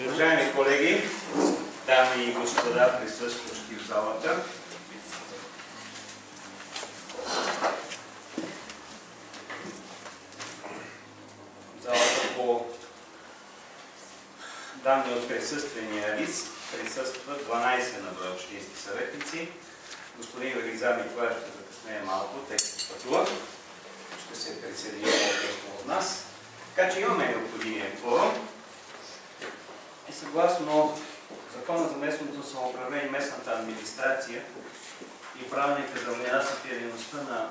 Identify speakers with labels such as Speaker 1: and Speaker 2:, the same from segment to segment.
Speaker 1: Уважаеми колеги, дами и господа, присъстващи в залата, по данни от присъствения лист присъстват 12 на брой общински съветници. Господин Велизар Николаев ще закъснее малко, тъй като пътува. Ще се присъедини по-късно от нас. Така че имаме необходимия кворум. И съгласно Закона за местното самоуправление и местната администрация и правилника за организацията и дейността на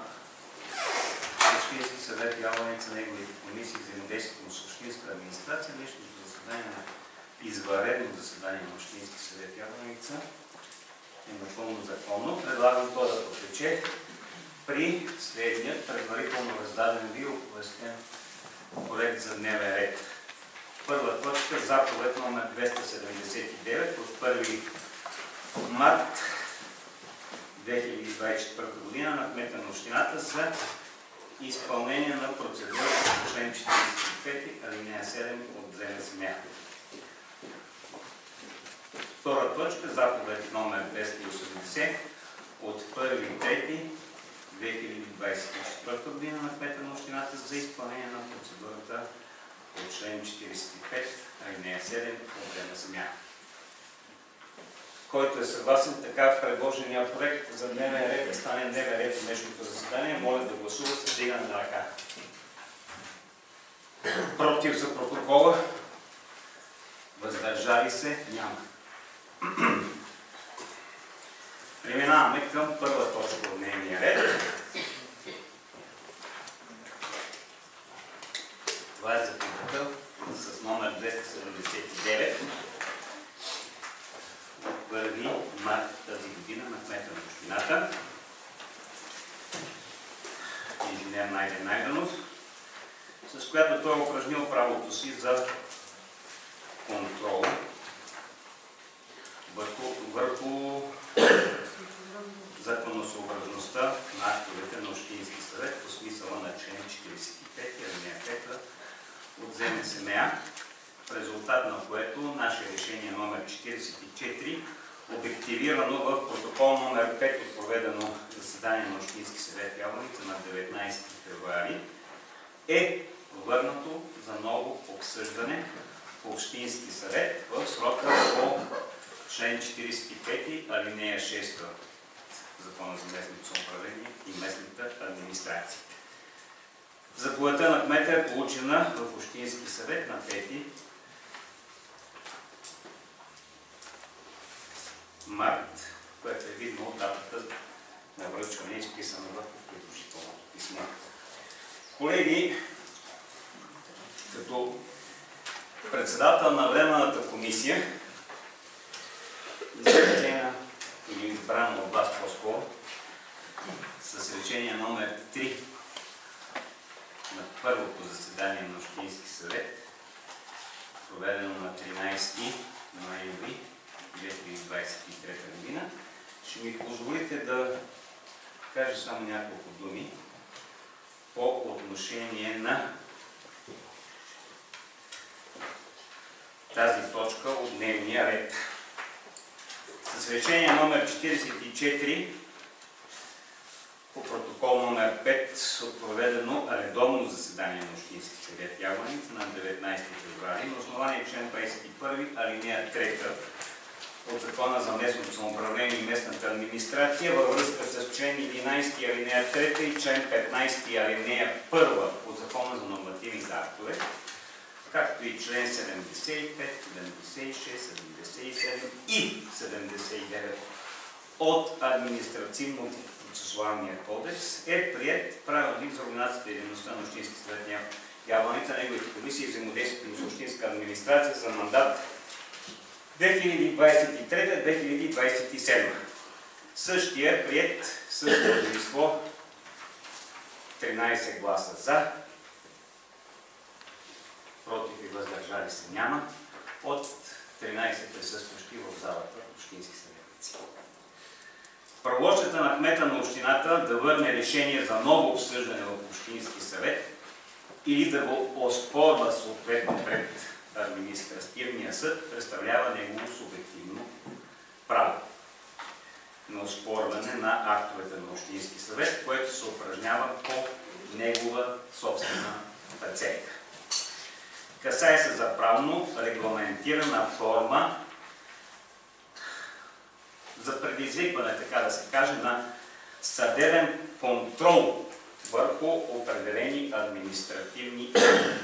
Speaker 1: Общински съвет Яланица, неговите комисии, взаимодействието с Общинска администрация, днешното заседание на извънредно заседание на Общински съвет Яланица е напълно законно. Предлагам това да протече при следният предварително раздаден ви оповестен проект за дневен ред. Първа точка, заповед номер 279 от 1 март 2024 година на кмета на общината за изпълнение на процедурата по член 45, алинея 7 от Взема земя. Втора точка, заповед номер 280 от 1.3.2024 година на кмета на общината за изпълнение на процедурата по член 45, алинея 7 от Взема земя. Който е съгласен така в предложения проект за дневен ред да стане дневен ред в днешното заседание, моля да гласува с вдигане на ръка. Против за протокола? Въздържали се? Няма. Преминаваме към първа точка от дневния ред. Това е заповедта с номер 279 от 1 март тази година на кмета на общината. Инженер Найден Найденов, с която той е упражнил правото си за контрол върху законосъобразността на актовете на Общински съвет по смисъла на член 45, алинея 5 от Взема земя, в резултат на което наше решение номер 44, обективирано в протокол номер 5 от проведено заседание на Общински съвет Яланица на 19 февруари, е върнато за ново обсъждане по Общински съвет в срока по член 45, алинея 6 Закона за местното самоуправление и местната администрация. Заповедта на кмета е получена в Общински съвет на 5 март, което е видно от датата на връчване, изписана в придружителното писмо. Колеги, като председател на Временната комисия, изречена или избрана от вас по-скоро, с решение номер 3 на първото заседание на Общински съвет, проведено на 13 ноември 2023 година, ще ми позволите да кажа само няколко думи по отношение на тази точка от дневния ред. С решение номер 44 по протокол номер 5 от проведено редовно заседание на Общински съвет Яланица на 19 февруари на основание член 21, алинея 3 от Закона за местното самоуправление и местната администрация във връзка с член 11, алинея 3 и член 15, алинея 1 от Закона за нормативните актове, както и член 75, 76, 77 и 79 от Административно-процесуалния кодекс е приет правилник за организацията и дейността на Общински съвет Яланица, неговите комисии и взаимодействието с Общинска администрация за мандат 2023-2027. Същия е приет с мнозинство 13 гласа за, против и въздържали се няма, от 13 присъстващи в залата общински съветници. Правомощията на кмета на общината да върне решение за ново обсъждане в Общински съвет или да го оспорва съответно пред административния съд представлява негово субективно право на оспорване на актовете на Общински съвет, което се упражнява по негова собствена преценка. Касае се за правно регламентирана форма за предизвикване, така да се каже, на съдебен контрол върху определени административни актове.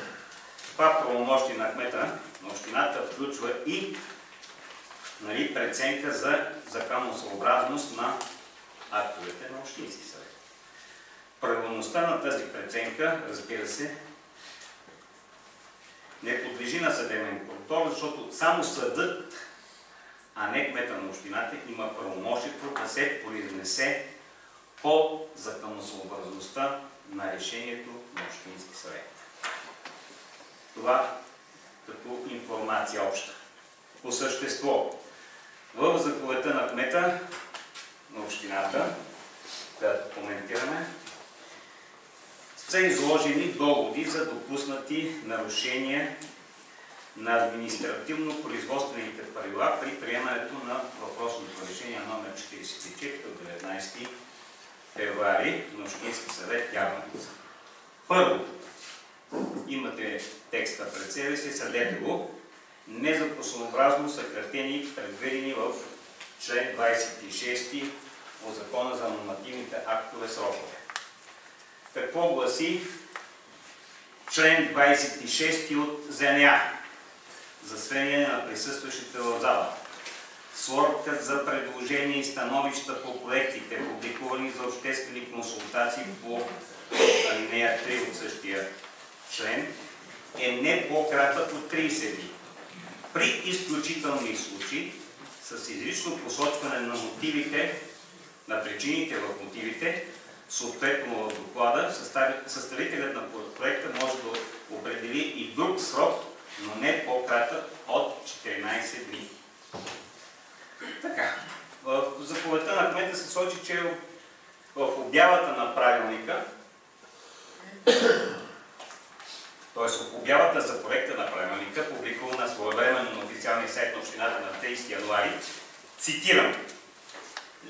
Speaker 1: Това правомощие на кмета на общината включва и преценка за законосъобразност на актовете на Общински съвет. Правилността на тази преценка, разбира се, не подлежи на съдебен контрол, защото само съдът, а не кмета на общината, има правомощието да се произнесе по законосъобразността на решението на Общински съвет. Това като информация обща. По същество, в заповедта на кмета на общината, която коментираме, са изложени доводи за допуснати нарушения на административно-производствените правила при приемането на въпросното решение номер 44 от 19 февруари на Общински съвет Ябланица. Първо, имате текста пред себе си, съдете го, незаконосъобразно съкратени, предвидени в член 26 от Закона за нормативните актове срокове. Какво гласи член 26 от ЗНА? За сведение на присъстващите в зала. Срокът за предложения и становища по проектите, публикувани за обществени консултации по алинея 3 от същия член, е не по-кратък от 30 дни. При изключителни случаи, с изрично посочване на мотивите, на причините в мотивите, съответно в доклада, съставителят на проекта може да определи и друг срок, но не по-кратък от 14 дни. Така, в заповедта на кмета се сочи, че в обявата на правилника, т.е. в обявата за проекта на правилника, публикувана своевременно на официалния сайт на общината на 30 януари, цитирам: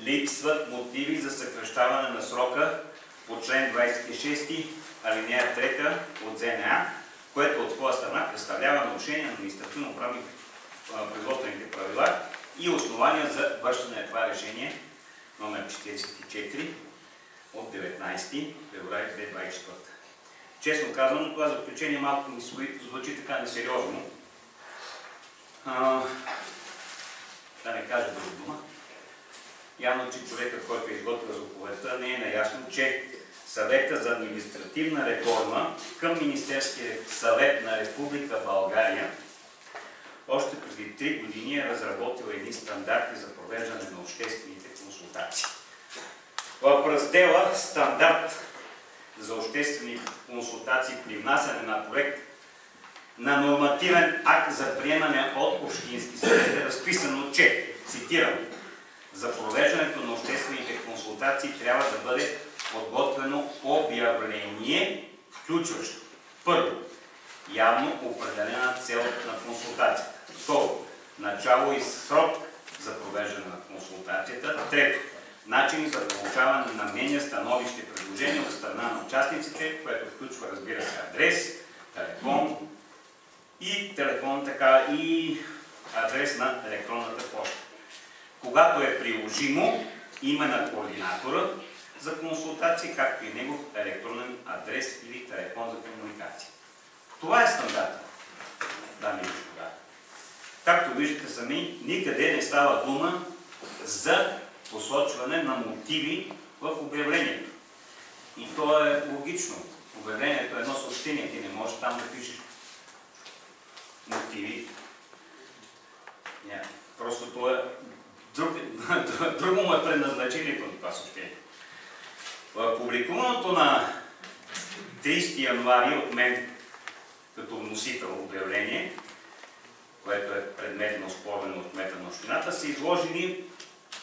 Speaker 1: липсват мотиви за съкращаване на срока по член 26, алинея 3 от ЗНА, което от своя страна представлява нарушение на административно-производствените правила и основания за връщане на това решение номер 44 от 19 февруари 2024. Честно казано, това заключение малко ми звучи така несериозно. Да не кажа друга дума. Явно, че човекът, който е изготвил заповедта, не е наясно, че Съвета за административна реформа към Министерския съвет на Република България още преди 3 години е разработил едни стандарти за провеждане на обществените консултации. В раздела "Стандарт за обществени консултации при внасяне на проект на нормативен акт за приемане от Общински съвет" е разписано, че, цитирам: за провеждането на обществените консултации трябва да бъде подготвено обявление, включващо: първо, явно определена цел на консултацията; второ, начало и срок за провеждане на консултацията; трето, начини за получаване на мнения, становище и предложения от страна на участниците, което включва, разбира се, адрес, телефон и адрес на електронната поща. Когато е приложимо, име на координатора за консултации, както и негов електронен адрес или телефон за комуникация. Това е стандарт, дами и господа. Както виждате сами, никъде не става дума за посочване на мотиви в обявлението. И то е логично. Обявлението е едно съобщение, ти не можеш там да пишеш мотиви. Просто това е друго му е предназначението на това съобщение. В публикуваното на 30 януари от мен като вносител обявление, което е предмет на оспорване от кмета на общината, са изложени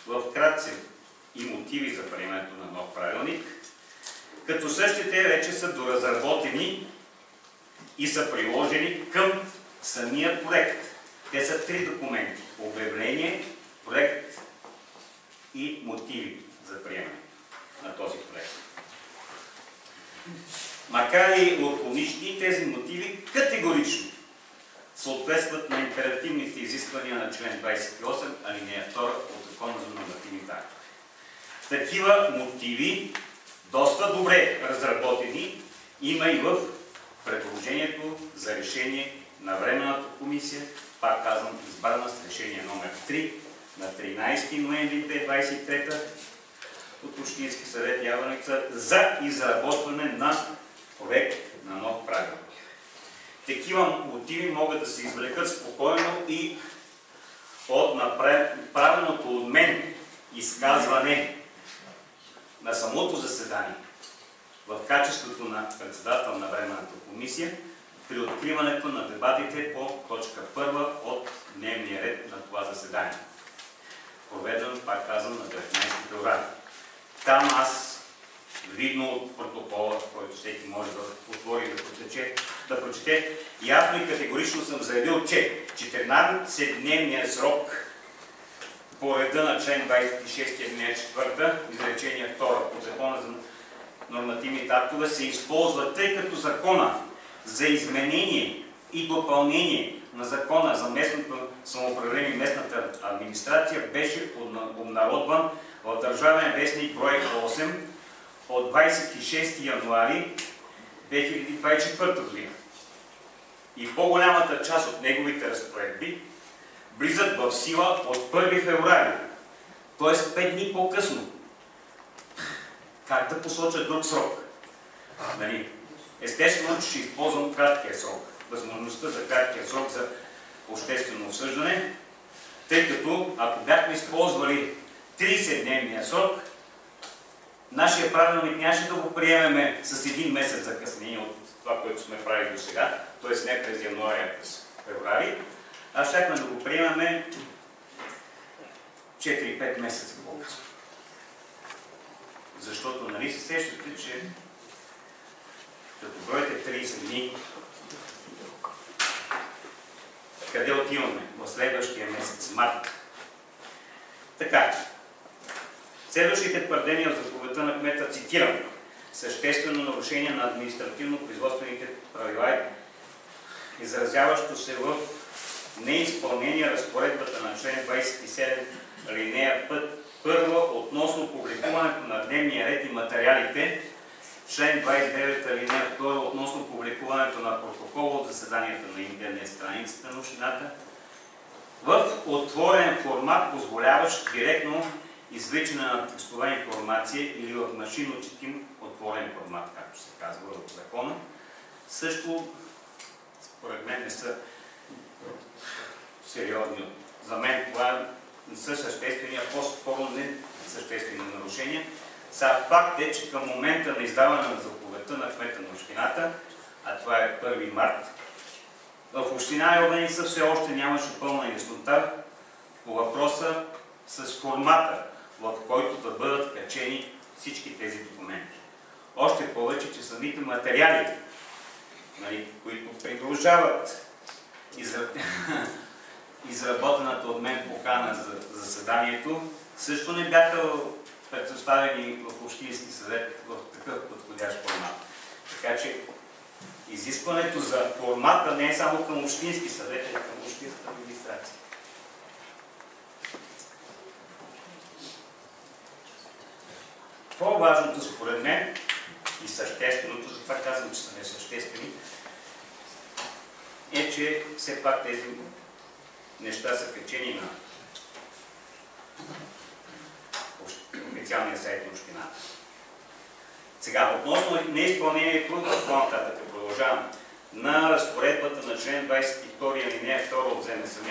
Speaker 1: в кратце и мотиви за приемането на нов правилник, като същите вече са доразработени и са приложени към самия проект. Те са 3 документи – обявление, проект и мотиви за приемане на този проект. Макар и лаконични, тези мотиви категорично съответстват на императивните изисквания на член 28, алинея 2 от Закона за нормативните актове. Такива мотиви, доста добре разработени, има и в предложението за решение на Временната комисия, пак казвам, избрана с решение номер 3 на 13 ноември 2023 от Общински съвет Яворница за изработване на проект на нов правилник. Такива мотиви могат да се извлекат спокойно и от направеното от мен изказване на самото заседание в качеството на председател на Временната комисия при откриването на дебатите по точка 1 от дневния ред на това заседание. Проведено, пак казвам, на 19 февруари. Там аз, видно от протокола, който всеки може да отвори и да прочете, ясно и категорично съм заявил, че 14-дневният срок по реда на член 26 алинея 4, изречение 2 от Закона за нормативните актове се използва, тъй като Закона за изменение и допълнение на Закона за местното самоуправление и местната администрация беше обнародван в Държавен вестник брой 8 от 26 януари 2024 година. И по-голямата част от неговите разпоредби влизат в сила от 1 февруари, т.е. 5 дни по-късно. Как да посоча друг срок? Естествено, че ще използвам краткия срок, възможността за краткия срок за обществено обсъждане, тъй като ако бяхме използвали 30-дневния срок, нашия правилник нямаше да го приемеме с 1 месец закъснение от това, което сме правили до сега, т.е. не през януари, а през февруари, а щяхме да го приемаме 4-5 месеца по-късно. Защото, нали се сещате, че като броите 30 дни, къде отиваме? В следващия месец, март. Така, следващите твърдения в заповедта на кмета, цитирам, съществено нарушение на административно-производствените правила, изразяващо се в неизпълнение разпоредбата на член 27 алинея 1 относно публикуването на дневния ред и материалите, член 29 алинея 2 относно публикуването на протокола от заседанията на интернет страницата на общината в отворен формат, позволяващ директно извличане на текстова информация или в машинно четим отворен формат, както се казва в закона. Също, според мен, не са сериозни. За мен това не са съществени, а по-скоро не съществени нарушения. Сега факт е, че към момента на издаване на заповедта на кмета на общината, а това е 1 март, в община Йовеница все още нямаше пълна яснота по въпроса с формата, в който да бъдат качени всички тези документи. Още повече, че самите материали, които придружават изработената от мен покана за заседанието, също не бяха предоставени в Общински съвет в такъв подходящ формат. Така че изискването за формата не е само към Общински съвет, а и към Общинската администрация. По-важното според мен и същественото, затова казвам, че са несъществени, е, че все пак тези неща са качени на официалния сайт на общината. Сега, относно неизпълнението, по-нататък продължавам, на разпоредбата на член 22 алинея 2 от ЗМСМ,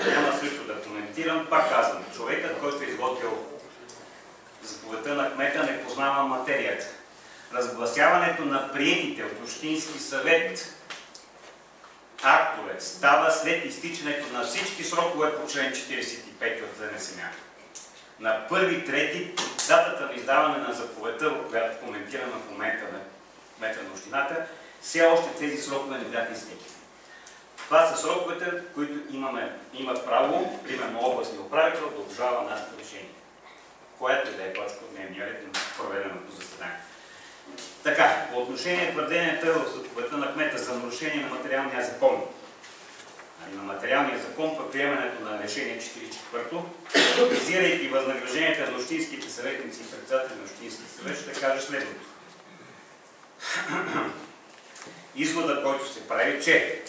Speaker 1: няма също да коментирам. Пак казвам, човекът, който е изготвил заповедта на кмета, не познава материята. Разгласяването на приетите от Общински съвет актове става след изтичането на всички срокове по член 45 от ЗМСМ. на 1.3, датата на издаване на заповедта, която коментираме в момента на кмета на общината, все още тези срокове не бяха изтекли. Това са сроковете, които имат право, примерно областния управител, да обжалва нашето решение, което да е точка от дневния ред на проведеното заседание. Така, по отношение твърденията в заповедта на кмета за нарушение на материалния закон, на материалния закон по приемането на решение 4.4, визирайки възнагражденията на общинските съветници и председатели на общински съвет, ще кажа следното. Изводът, който се прави, че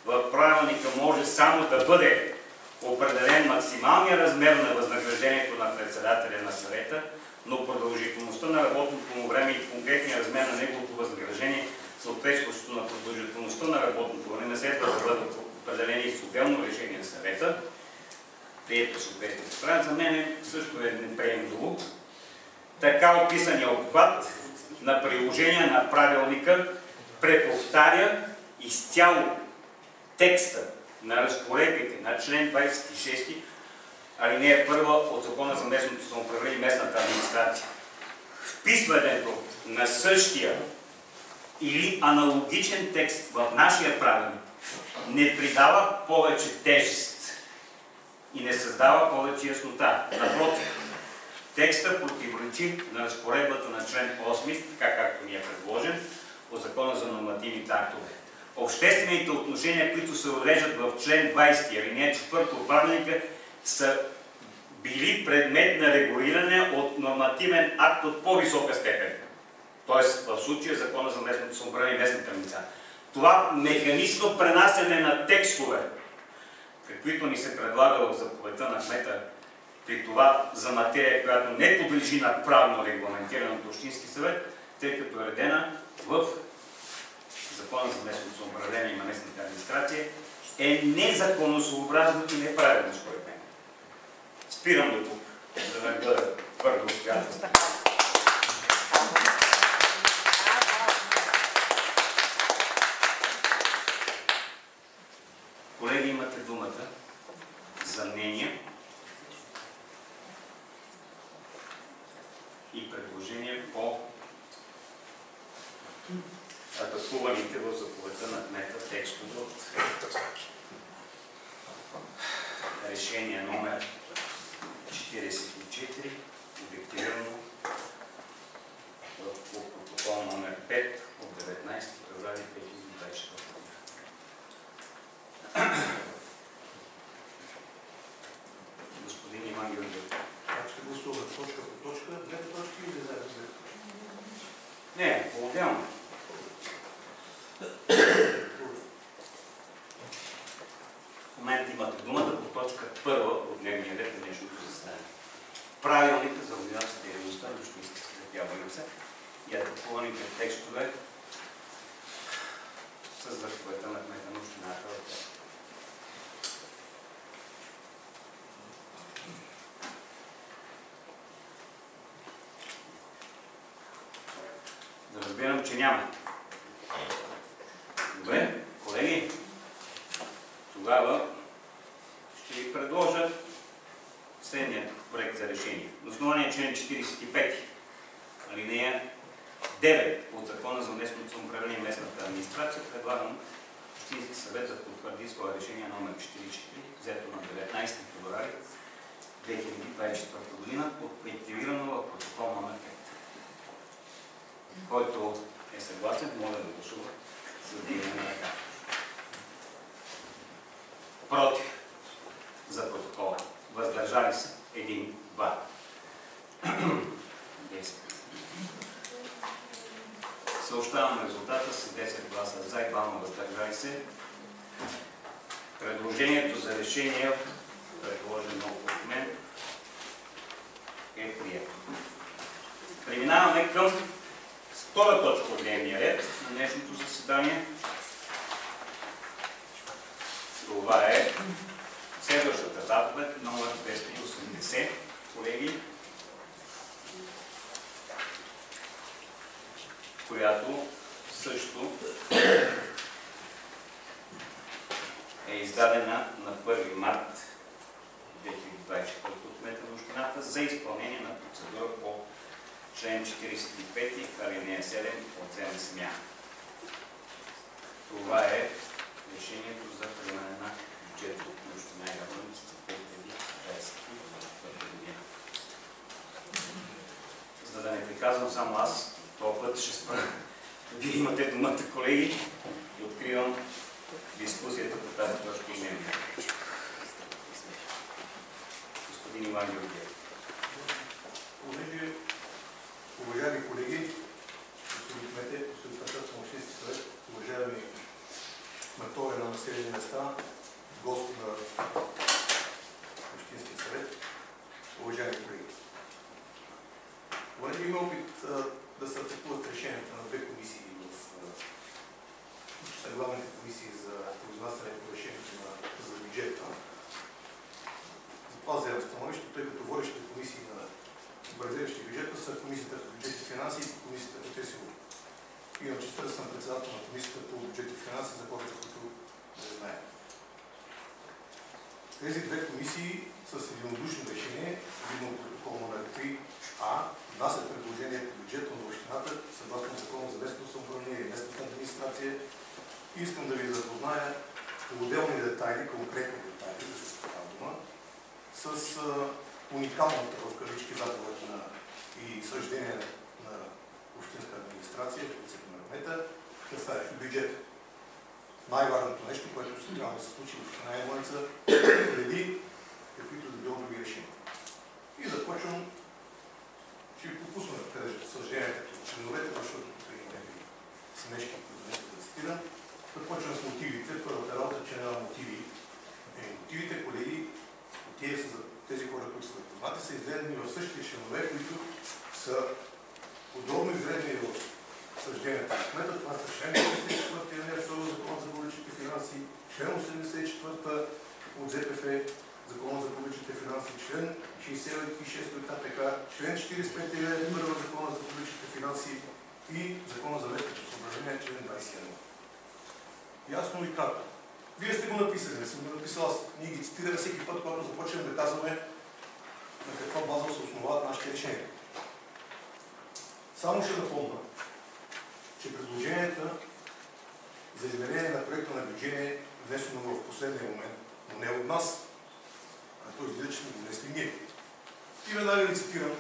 Speaker 1: в правилника може само да бъде определен максималния размер на възнаграждението на председателя на съвета, но продължителността на работното му време и конкретния размер на неговото възнаграждение, съответстващото на продължителността на работното време, следва да бъдат определени с отделно решение на съвета, прието съответното правило. За мен също е неприемливо. Така описания обхват на приложение на правилника преповтаря изцяло текста на разпоредбите на член 26, алинея 1 от Закона за местното самоуправление и местната администрация. Вписването на същия или аналогичен текст в нашия правилник не придава повече тежест и не създава повече яснота. Напротив, текстът противоречи на разпоредбата на член 8, така както ни е предложен, от Закона за нормативните актове. Обществените отношения, които се уреждат в член 20, алинея 4 от правилника, са били предмет на регулиране от нормативен акт от по-висока степен. Т.е. в случая Закона за местното самоуправление и местната администрация. Това механично пренасене на текстове, каквито ни се предлага в заповедта на кмета, при това за материя, която не подлежи на правно регламентиране от Общински съвет, тъй като е редена в Закона за местното самоуправление и на местната администрация, е незаконосъобразно и неправилно според мен. Спирам до тук, за да не бъда твърдо обстоятелство. Колеги, имате думата за мнения и предложения по атакуваните в заповедта на кмета текстове от решение номер 44, обективирано по протокол номер 5 от 19 февруари 2024 година. Господин Иван Георгиев.
Speaker 2: Как ще гласува? Точка по точка, две точки или заедно?
Speaker 1: Не, по-отделно. В момента имате думата по точка 1 от дневния ред на днешното заседание. Правилника за организацията и дейността на Общински съвет Явор се и атакуваните текстове с заповедта на кмета на общината. Да разбирам, че няма. Добре, колеги, тогава ще ви предложа следният проект за решение. На основание член 45, алинея 9 от Закона за местното самоуправление и местната администрация, предлагам Общински съвет да потвърди свое решение номер 44, взето на 19 февруари 2024 година, обективирано в протокол номер 5. Който е съгласен, моля да гласува с вдигане на ръка. Против за протокола. Въздържали се 1, 2. 10. Съобщавам резултата с 10 гласа за и 2 въздържали се. Предложението за решение, предложено от мен, е прието. Преминаваме към втора точка от дневния ред на днешното заседание. Това е следващата заповед, номер 280, колеги, която също е издадена на 1 март 2024 от кмета на общината за изпълнение на процедура по член 45, алинея 7 от земна земя. Това е решението за приемане на бюджета на община Ябланица за 2021 година. За да не приказвам само аз, този път ще спра. Вие имате думата, колеги, и откривам дискусията по тази точка и дневния. Господин Иван Георгиев.
Speaker 2: Уважаеми колеги, господин кмете, господин председател на Общински съвет, уважаеми кметове на населени места, гости на Общинския съвет, уважаеми колеги. Понеже има опит да се атакуват решенията на две комисии в главните комисии за произнасяне по решението за бюджета, затова вземам становище, тъй като водещите комисии на определящи бюджета са Комисията по бюджет и финанси и Комисията по ТСО. Имам честта да съм председател на Комисията по бюджет и финанси, за хората, които не знаят. Тези две комисии с единодушно решение, видно от протокол номер 3А, внасят предложение по бюджета на общината, съгласно закона за местното самоуправление и местната администрация. Искам да ви запозная по отделни детайли, конкретни детайли, за това дума, с уникалната в кавички заповед и съждение на общинска администрация, вице-кмета, касаещи бюджета. Най-важното нещо, което се трябва да се случи в община Ябланица, преди каквито да било други решения. И започвам, ще ви пропусна да кажа съжденията като членовете, защото тук има смешки, които не да цитирам. Започвам с мотивите. Първата работа, че няма мотиви. Мотивите, колеги, тези хора, които са запознати, са изгледани в същите членове, които са подробно изгледани в съжденията на кмета. Това са член 84 алинея 2 Закона за публичните финанси, член 84 от ЗПФ, Закона за публичните финанси, член 66 от КПК, член 45 алинея 1 Закона за публичните финанси и Закона за местното самоуправление, член 21. Ясно и кратко. Вие сте го написали, не съм го написал аз. Ние ги цитираме всеки път, когато започнем да казваме на каква база се основават нашите решения. Само ще напомня, че предложенията за изменение на проекта на бюджет е внесено в последния момент, но не от нас, а то изглежда, че сме го внесли ние. И веднага ви цитирам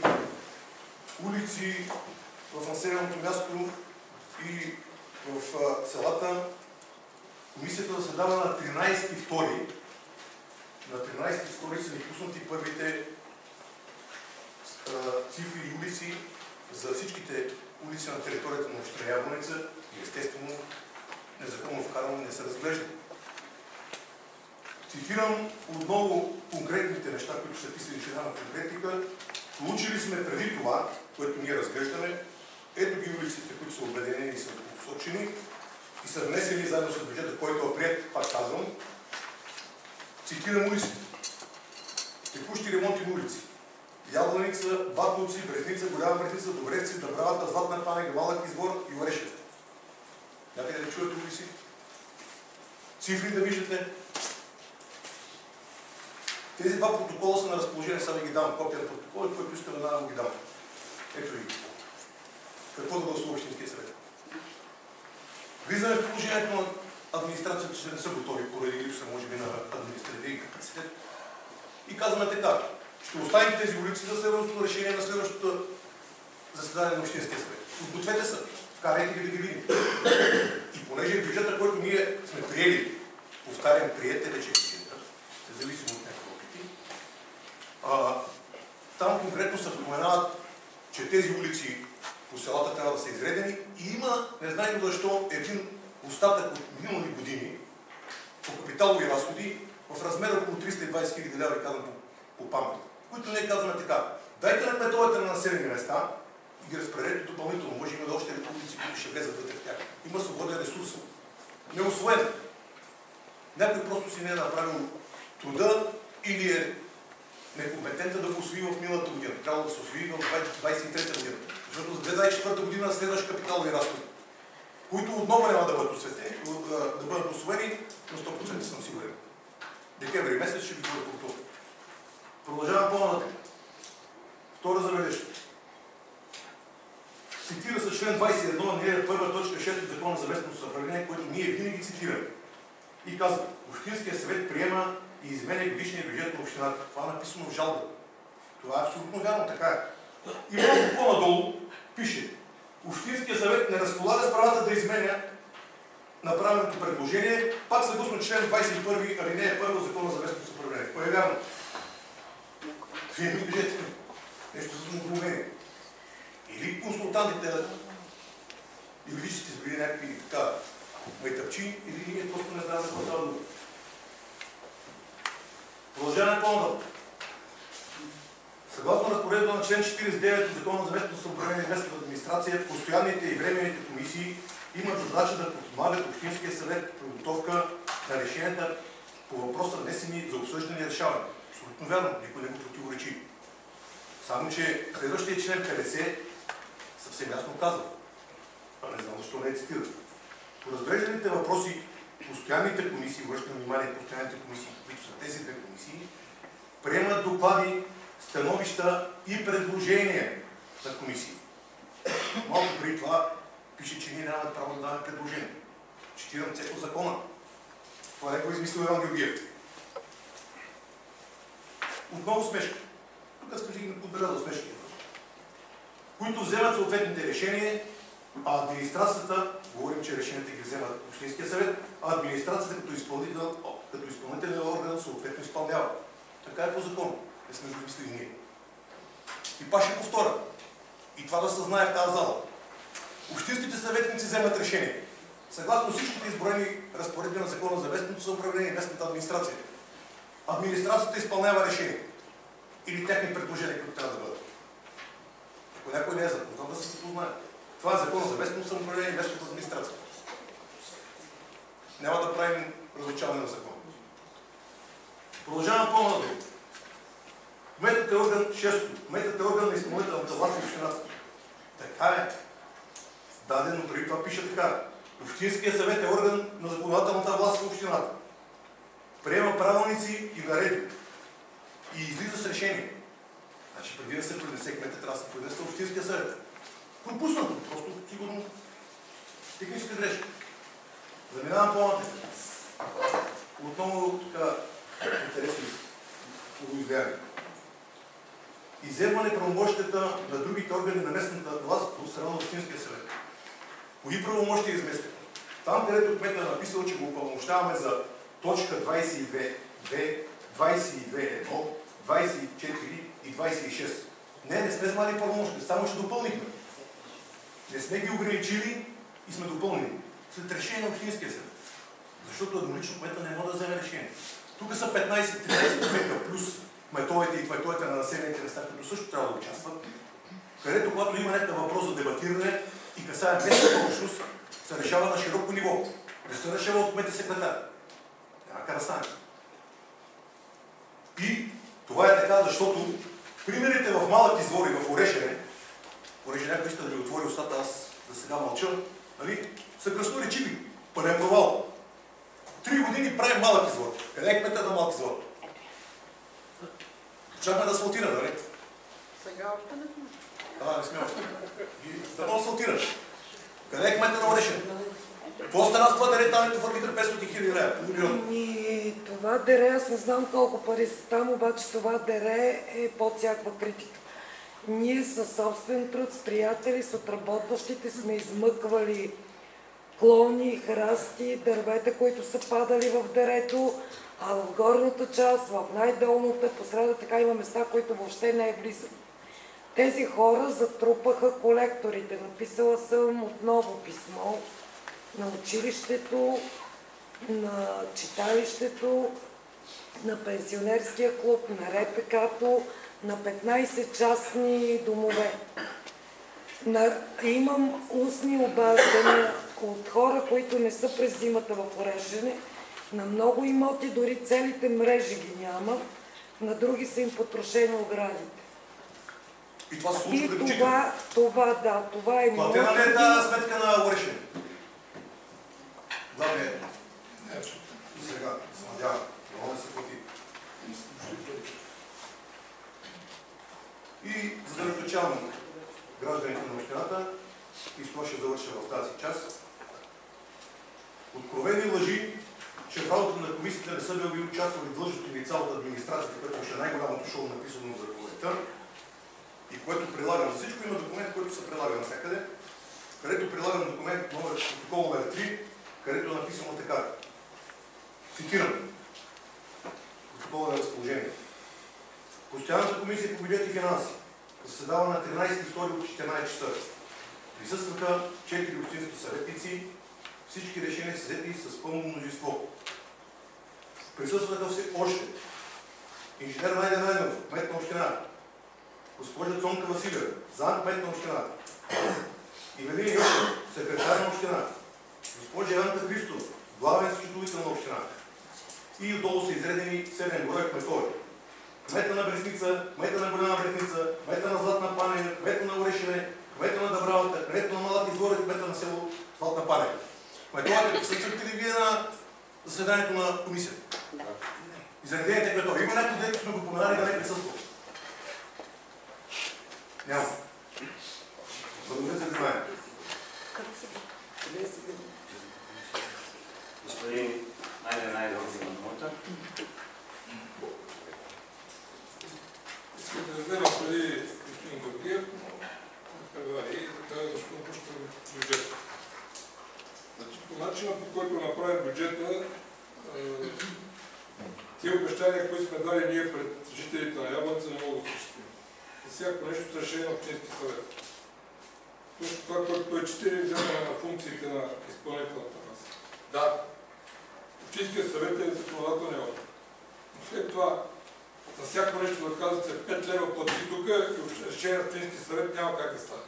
Speaker 2: улици в населеното място и в селата. Комисията заседава на 13.2. На 13.2 са ни пуснати първите цифри и улици за всичките улици на територията на община Ябланица и естествено незаконно вкарване не се разглежда. Цитирам отново конкретните неща, които са писали члена на конкретика. Получили сме преди това, което ние разглеждаме, ето ги улиците, които са обединени и са посочени и са внесени заедно с бюджета, който е приет, пак казвам. Цитирам улиците. Текущи ремонтни улици. Ябланица, Батовци, Брезница, Голяма Брезница, Добревци, Дъбравата, Златна Панега, Малък Извор и Орешев. Някъде да чуете улици? Цифри да виждате. Тези два протокола са на разположение, сега ви ги дам копия на протокола и който искам да ги дам. Ето ви. Какво да гласува Общинския съвет? Влизаме в положението на администрацията, че не са готови поради липса, може би, на административен капацитет. И казваме така. Ще оставим тези улици за следващото решение на следващото заседание на Общинския съвет. Подгответе се. Вкарайте ги да ги видим. И понеже бюджета, който ние сме приели, повтарям, приете вече бюджета, независимо от някакви опити, там конкретно се споменават, че тези улици по селата трябва да са изредени и има, не знаем защо, един остатък от минали години по капиталови разходи в размер около 320 хиляди лева, казвам по памет, които ние казваме така. Дайте на кметовете на населени места и ги разпределете допълнително. Може има да още републици, които ще влезат вътре в тях. Има свободен ресурс. Неусвоен. Някой просто си не е направил труда или е некомпетентен да го усвои в миналата година. Трябва да се усвои в 2023 година. Защото за 2024 година следващи капиталови разходи, които отново няма да бъдат осветени, да бъдат усвоени, но 100% съм сигурен. Декември месец ще ви бъде готово. Продължавам по-нататък. Втора забележка. Цитира се член 21, алинея 1, точка 6 от Закона за местното самоуправление, който ние винаги цитираме. И казва, Общинския съвет приема и изменя годишния бюджет на общината. Това е написано в жалба. Това е абсолютно вярно, така е. И малко по-надолу пише, Общинския съвет не разполага с правата да изменя направеното предложение, пак съгласно член 21, алинея 1 от Закона за местното самоуправление. Кое е вярно? Вие ми кажете. Нещо за недоумение. Или консултантите юридически са били някакви така майтъпчи, или ние просто не знаем за какво става дума. Продължаваме по-надолу. Съгласно разпоредба на член 49 от Закона за местното самоуправление и местната администрация, постоянните и временните комисии имат задача да подпомагат Общинския съвет при подготовка на решенията по въпроса, внесени за обсъждане и решаване. Абсолютно вярно, никой не го противоречи. Само, че следващия член 50 съвсем ясно казва. Не знам защо не е цитиран. По разглежданите въпроси, постоянните комисии, връщам внимание, постоянните комисии, които са тези две комисии, приемат доклади, становища и предложения на комисии. Малко преди това пише, че ние нямаме право да даваме предложения. Четирам цепо закона. Това не го измислил Иван Георгиев. Отново смешка. Тук сте отбелязал смешки. Които вземат съответните решения, а администрацията, говорим, че решенията ги вземат Общинския съвет, а администрацията като изпълнителен орган съответно изпълнява. Така е по закон. Не сме го измислили ние. И пак ще повторя. И това да се знае в тази зала. Общинските съветници вземат решение. Съгласно всичките изброени разпоредби на Закона за местното самоуправление и местната администрация. Администрацията изпълнява решение. Или техни предложения, които трябва да бъдат. Ако някой не е запознат, да се запознае. Това е Закона за местното самоуправление и местната администрация. Няма да правим различаване на закона. Продължавам по-надолу. Кметът е орган 6. Кметът е орган на изпълнителната власт в общината. Така е. Дадено преди това пише така. Общинския съвет е орган на законодателната власт в общината. Приема правилници и наредби. И излиза с решение. Значи преди да се произнесе кметът, трябва да се произнесе Общинския съвет. Пропуснато. Просто сигурно техническа грешка. Заминавам по-нататък. Отново така интересно изявяване. Изземване правомощията на другите органи на местната власт от страна на Общинския съвет. Кои правомощия изместят? Там, където кметът е написал, че го упълномощаваме за точка 22, 22.1, 24 и 26. Не сме знали правомощия, само ще допълнихме. Не сме ги ограничили и сме допълнили. След решение на Общинския съвет. Защото еднолично кмета не може да вземе решение. Тук са 15-13 кмета плюс кметовете и кметовете на населените места, които също трябва да участват, където, когато има някакъв въпрос за дебатиране и касае местната общност, се решава на широко ниво. Не се решава от кмет и секретар. Няма как да стане. И това е така, защото примерите в Малък извор и в Орешене, понеже някой иска да ми отвори устата, аз за сега мълча, нали, са красноречиви. Пълен провал. 3 години правим Малък извор. Къде е кмета на Малък извор? Чакаме да асфалтира, нали?
Speaker 3: Сега още не сме.
Speaker 2: Не сме още. Да го асфалтираш. Къде е кмета на Орешене? Какво стана с това дере, там хвърлиха 500 хиляди лева?
Speaker 3: Това дере, аз не знам колко пари са там, обаче това дере е под всякаква критика. Ние със собствен труд, с приятели, с отработващите сме измъквали клони, храсти, дървета, които са падали в дерето, а в горната част, в най-долната, посреда така има места, които въобще не е близо. Тези хора затрупаха колекторите. Написала съм отново писмо на училището, на читалището, на пенсионерския клуб, на РПК-то, на 15 частни домове. Имам устни обаждания от хора, които не са през зимата в Орешене. На много имоти дори целите мрежи ги няма, на други са им потрошени оградите.
Speaker 2: И това се случва
Speaker 3: да това е...
Speaker 2: Платена ли е тази сметка на Орешене? Да, не е. Сега, се надявам. Много да се плати. И за комисията не са били участвали длъжностни лица от администрацията, което ще е най-голямото шоу написано за регулатор и което прилагам. За всичко има документ, който се прилага навсякъде, където прилагам документ протокол номер 3, където е написано така. Цитирам. Протокол на разположение. Постоянната комисия по бюджет и финанси заседава на 13.2 от 14 часа. Присъстваха 4 общински съветници. Всички решения са взети с пълно мнозинство. Присъстваха още инженер Найден Найденов, кмет на община, госпожа Цонка Василева, заместник-кмет на община, Ивелин Йосиф, секретар на община, госпожа Янка Христов, главен счетоводител на община. И отдолу са изредени 7 броя кметове. Кмета на Брестница, кмета на Голяма Брестница, кмета на Златна Панева, кмета на Орешеве, кмета на Дъбравата, кмета на Малата Изгоре, кмета на село Златна Панева. Кметовете присъствахте ли вие на заседанието на комисията?
Speaker 4: Да.
Speaker 2: Изредените кметове. Има някой, дето сме го поменали да не присъства? Няма. Благодаря за внимание.
Speaker 1: Господин Найден Найденов има думата.
Speaker 5: Искам да взема преди господин Георгиев, предвари и така защо пущам бюджета. Значи, по начина, по който направим бюджета, тия обещания, които сме дали ние пред жителите на Ябланца, не могат да осъществим. За всяко нещо с решение на общински съвет. Точно това, което той четири, вземане на функциите на изпълнителната власт. Да, общинският съвет е законодателният орган. Но след това, за всяко нещо да казвате 5 лева плати тук и решение на общински съвет няма как да стане.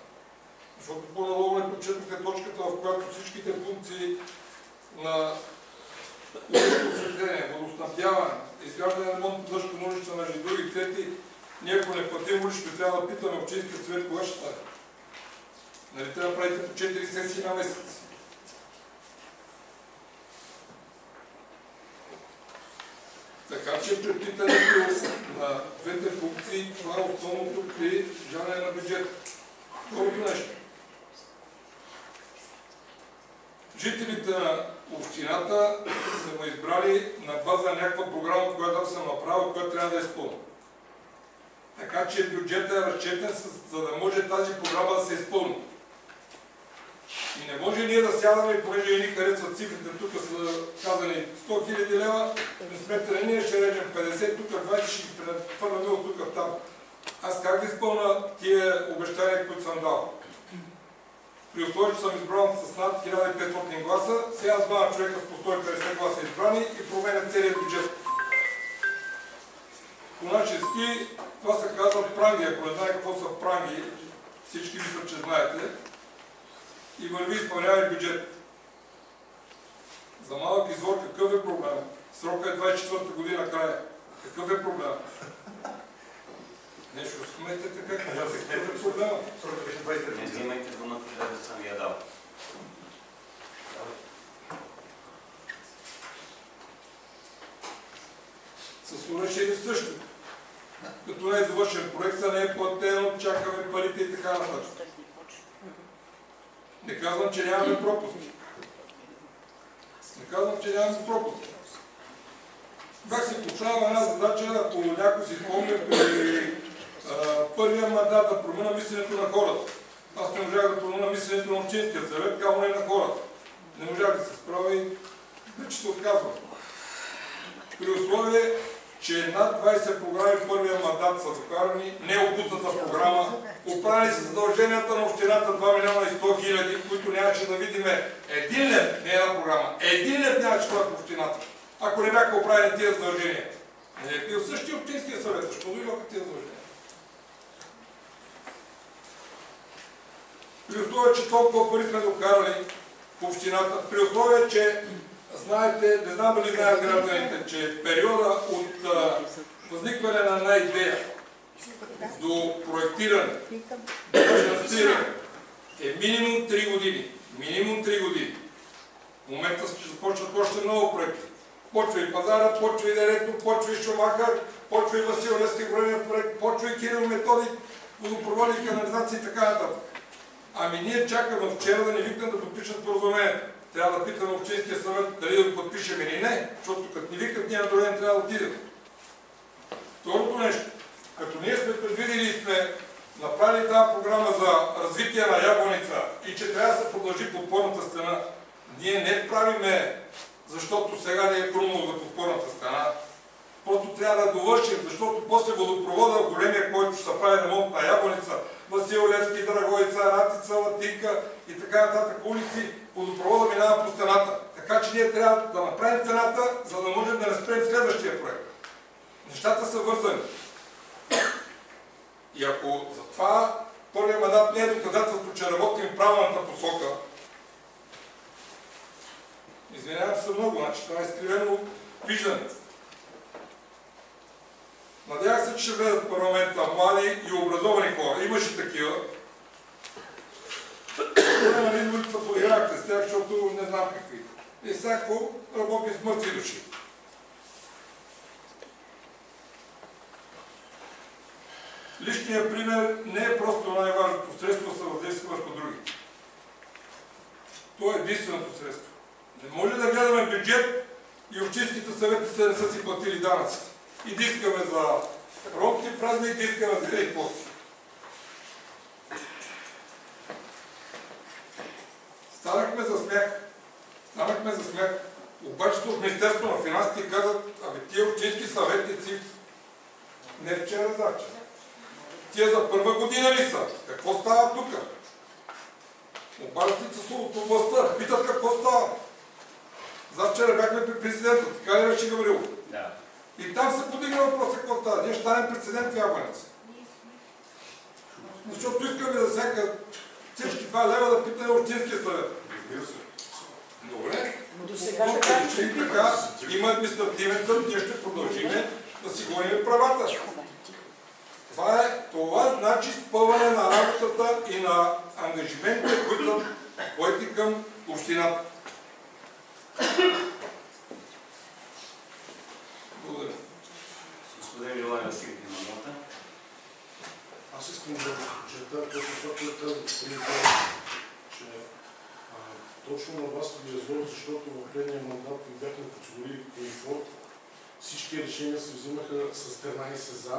Speaker 5: Защото по-надолу не прочетохте точката, в която всичките функции на осветление, водоснабдяване, изграждане на ремонт на дъжко улица между други и трети, ние ако не платим улица, трябва да питаме общинския съвет кога ще стане. Нали трябва да правите по 4 сесии на месец. Така че при питането на двете функции, това е основното при жалене на бюджет. Второто нещо. Жителите на общината са ме избрали на база на някаква програма, която съм направил, която трябва да изпълня. Така че бюджетът е разчетен, за да може тази програма да се изпълни. И не може ние да сядаме, понеже ни харесват цифрите, тук са казани 100 000 лева, не сметаме, ние ще режем 50, тук 20, ще ги прехвърляме от тук там. Аз как да изпълна тия обещания, които съм дал? При условие, че съм избран с над 1500 гласа, сега с двама човека с по 150 гласа избрани и променят целият бюджет. По-начески, това се казва пранги, ако не знае какво са пранги, всички мислят, че знаете, и върви изпълнява бюджет. За малък извор какъв е проблем? Срока е 24-та година края. Какъв е проблем? Нещо смете така, какъв е проблема?
Speaker 2: Срока беше 23
Speaker 1: Не взимайте думата, да съм я дал.
Speaker 5: С решение също. Като не е завършен проекта, не е платено, чакаме парите и така нататък. Не казвам, че нямаме пропуски. Не казвам, че нямаме пропуски. Как се поставя една задача, ако някой си спомня при първия мандат да промена мисленето на хората. Аз не можах да промена мисленето на общинския съвет, камо не на хората. Не можах да се справя и вече се отказвам. При условие, че над 20 програми в първия мандат са закарани, не е опусната програма, оправени са задълженията на общината 2 милиона и 100 хиляди, които нямаше да видим един лев, не една програма, един лев нямаше това в общината, ако не бяха оправени тия задължения. Не е бил същия общинския съвет, защо имаха тия задължения? При условие, че толкова пари сме докарали в общината, при условие, че знаете, не знам дали знаят гражданите, че периода от възникване на една идея до проектиране, до финансиране е минимум 3 години. Минимум 3 години. В момента ще започнат още много проекти. Почва и Пазара, почва и Директор, почва и Шумахър, почва и Васил Левски големия проект, почва и Кирил Методик, водопроводи, канализации и така нататък. Ами ние чакаме вчера да ни викнат да подпишат споразумението. трябва да питаме Общинския съвет дали да го подпишем или не, защото като ни викат, ние на другия ден трябва да отидем. Второто нещо, като ние сме предвидили и сме направили тази програма за развитие на Ябланица и че трябва да се продължи подпорната стена, ние не правиме, защото сега не е хрумнало за подпорната стена, просто трябва да довършим, защото после водопровода, големия, който ще се прави ремонт на Ябланица, Васил Левски, Драгоица, Ратица, Латинка и така нататък улици, водопровода минава по стената. Така че ние трябва да направим стената, за да можем да не спрем следващия проект. Нещата са вързани. И ако за това първият мандат не е доказателство, че работим в правилната посока, извинявам се много, значи това е изкривено виждане. Надявах се, че ще влезат в парламента млади и образовани хора. Имаше такива. Време на изборите се подиграхте с тях, защото не знам какви. И сега какво работи с мъртви души. Личният пример не е просто най-важното средство, да се въздейства върху другите. То е единственото средство. Не може да гледаме бюджет и общинските съвети не са си платили данъците. И дискаме за ромски празник, дискаме за и после. Станахме за смях. Обаче от Министерството на финансите казват, абе тия общински съветници не вчера, завчера. Тия за първа година ли са? Какво става тук? Обаждат се от областта, питат какво става. Завчера бяхме при президента, така ли беше Гаврилов?
Speaker 1: Да.
Speaker 5: И там се подигна въпроса какво става. Ние ще станем прецедент в Ябланица. Защото искаме за всяка всички 2 лева да питаме Общинския съвет. Добре. Но така, има административен съд, ние ще продължим да си гоним правата. Това значи спъване на работата и на ангажиментите, които са поети към общината. Благодаря.
Speaker 1: Господин Вилай Василев има думата.
Speaker 2: Аз искам да подчертая това, което казва господин Павел, че точно на вас ви е зло, защото в предния мандат ви бяхме подсигурили комфорт. Всички решения се взимаха с 13 за.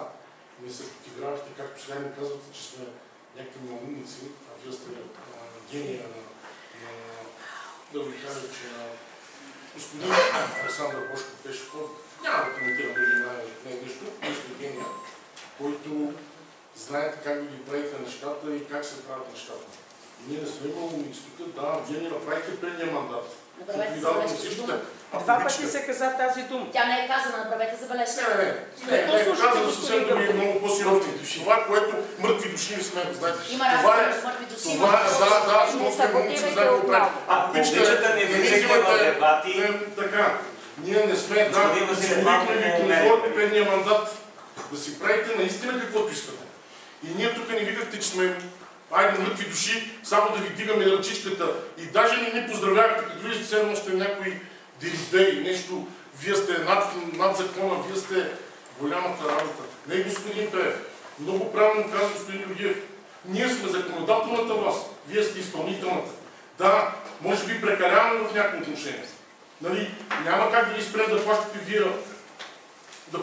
Speaker 2: Не се подигравахте, както сега ми казвате, че сме някакви малумници, а вие сте гения да ви кажа, че господин Александър Бошков Пешков, няма да коментирам дали не е нещо, нещо гения, който знаете как да ги правите нещата и как се правят нещата. Ние не сме малумници тук, да, вие ни направихте предния мандат.
Speaker 4: Направете забележка.
Speaker 6: 2 пъти се каза тази дума.
Speaker 4: Тя не е казана, направете забележка.
Speaker 2: Не, казвам съвсем други много по-сериозни души. Това, което мъртви души не сме, знаете.
Speaker 4: Има разлика с мъртви души.
Speaker 2: Това е, да, защото сме момиче, знаем го правим.
Speaker 1: Обичате не влизайте в дебати.
Speaker 2: Така, ние не сме, позволихме ви комфорт предния мандат да си правите наистина каквото искате. И ние тук ни викахте, че сме айде мъртви души, само да ви дигаме ръчичката. И даже не ни поздравявате, като виждате все едно сте някой диридей, нещо, вие сте над закона, вие сте голямата работа. Не, господин Пеев. Много правилно казва господин Георгиев. Ние сме законодателната власт, вие сте изпълнителната. Да, може би прекаляваме в някакво отношение. Нали, няма как да ви спрем да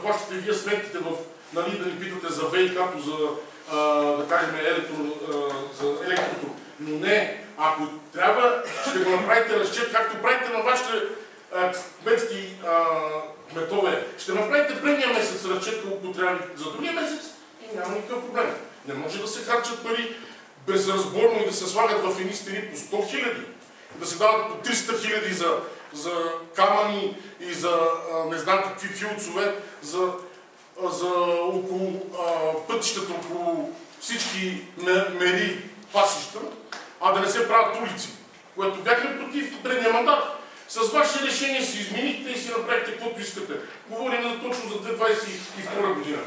Speaker 2: плащате вие сметките нали, да ни питате за ВИ-като, за да кажем за електрото. Но не, ако трябва, ще го направите разчет, както правите на вашите кметски кметове. Ще направите предния месец разчет, колко трябва за другия месец и няма никакъв проблем. Не може да се харчат пари безразборно и да се слагат в едни стени по 100 000, да се дават по 300 000 за камъни и за не знам какви филцове, за около пътищата, около всички мери, пасища, а да не се правят улици, което бяхме против предния мандат. С ваше решение си изменихте и си направихте каквото искате. Говорим точно за 2022 година.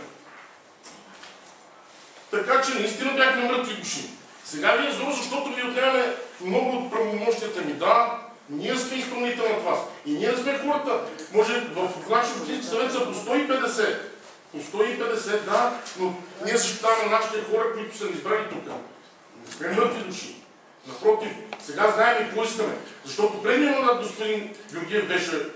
Speaker 2: Така че наистина бяхме мъртви души. Сега ви е зло, защото ви отнемаме много от правомощията ми. Да, ние сме изпълнителна власт. И ние сме хората. Може в нашия общински съвет са по 150. По 150, да, но ние защитаваме нашите хора, които са ни избрали тук. Не сме мъртви души.
Speaker 7: Напротив, сега знаем и какво искаме. Защото предния мандат господин Георгиев беше